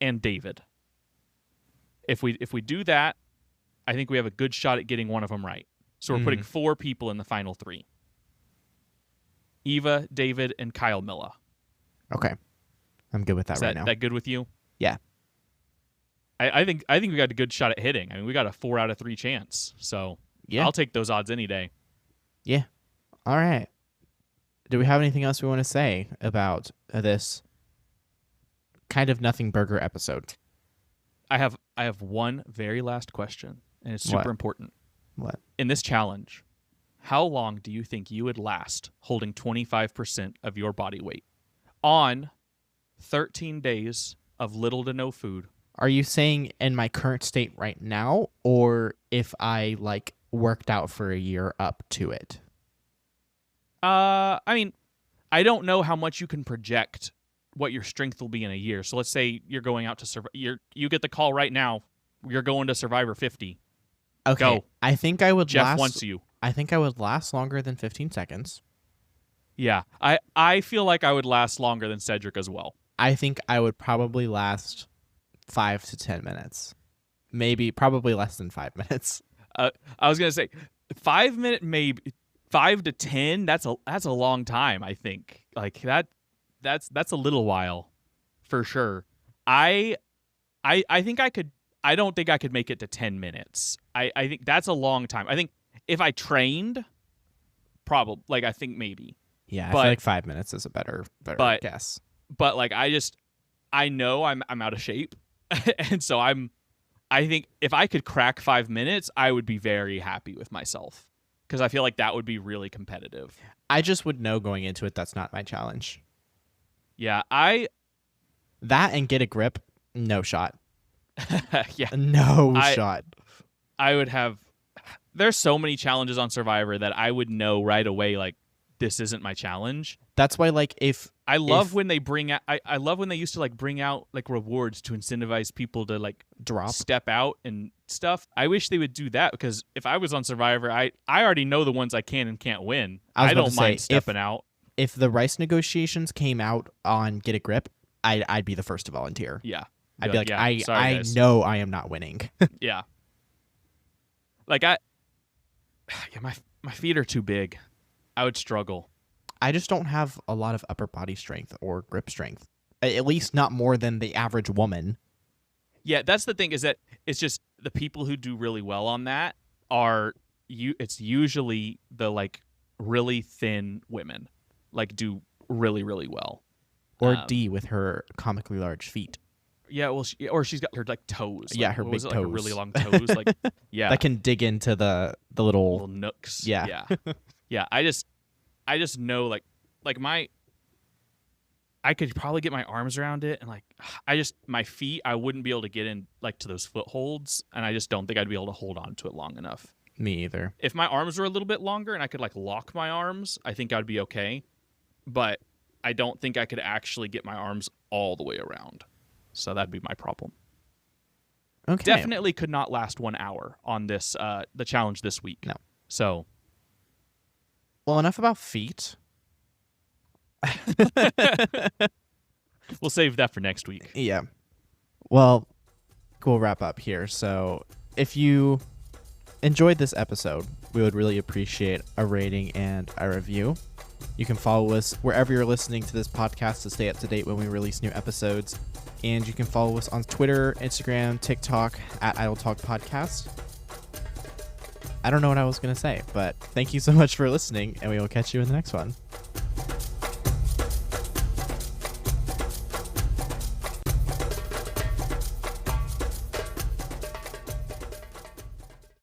and David. If we do that, I think we have a good shot at getting one of them right. So we're putting 4 people in the final 3. Eva, David, and Kyle Milla. Okay. I'm good with that right now. Is that good with you? Yeah. I think we got a good shot at hitting. I mean, we got a 4 out of 3 chance. So yeah, I'll take those odds any day. Yeah. All right. Do we have anything else we want to say about this kind of nothing burger episode? I have one very last question, and it's super important. What? In this challenge, how long do you think you would last holding 25% of your body weight on 13 days of little to no food? Are you saying in my current state right now, or if I like worked out for a year up to it? I mean, I don't know how much you can project what your strength will be in a year. So let's say you're going out to you get the call right now. You're going to Survivor 50. Okay. Go. I think I would Jeff wants you. I think I would last longer than 15 seconds. Yeah. I feel like I would last longer than Cedric as well. I think I would probably last 5 to 10 minutes. Probably less than 5 minutes. I was going to say 5 minutes, maybe 5 to 10. That's a long time, I think. Like that's a little while for sure. I think I could. I don't think I could make it to 10 minutes. I think that's a long time. I think if I trained, probably, like, I think maybe. Yeah, I feel like 5 minutes is a better guess. But like, I know I'm out of shape, and so I think if I could crack 5 minutes, I would be very happy with myself, because I feel like that would be really competitive. I just would know going into it that's not my challenge. Yeah, that and get a grip, no shot. Yeah, no shot. I would have. There's so many challenges on Survivor that I would know right away, like, this isn't my challenge. That's why, like, I love when they bring out. I love when they used to, like, bring out, like, rewards to incentivize people to, like, step out and stuff. I wish they would do that, because if I was on Survivor, I already know the ones I can and can't win. I don't mind stepping out. If the rice negotiations came out on Get a Grip, I'd be the first to volunteer. Yeah. I'd be like, yeah, I know I am not winning. Yeah. Like, my feet are too big. I would struggle. I just don't have a lot of upper body strength or grip strength. At least not more than the average woman. Yeah, that's the thing, is that it's just the people who do really well on that it's usually the, like, really thin women, like, do really, really well. Or D with her comically large feet. Yeah, well, or she's got her, like, toes. Yeah, like, her big toes. Like, her really long toes. Like, yeah, that can dig into the little nooks. Yeah. Yeah. I just know, like I could probably get my arms around it, and, like, my feet, I wouldn't be able to get in, like, to those footholds, and I just don't think I'd be able to hold on to it long enough. Me either. If my arms were a little bit longer and I could, like, lock my arms, I think I'd be okay. But I don't think I could actually get my arms all the way around. So that'd be my problem. Okay. Definitely could not last 1 hour on this the challenge this week. No. So. Well, enough about feet. We'll save that for next week. Yeah. Well, we'll wrap up here. So if you enjoyed this episode, we would really appreciate a rating and a review. You can follow us wherever you're listening to this podcast to stay up to date when we release new episodes. And you can follow us on Twitter, Instagram, TikTok at Idle Talk Podcast. I don't know what I was going to say, but thank you so much for listening, and we will catch you in the next one.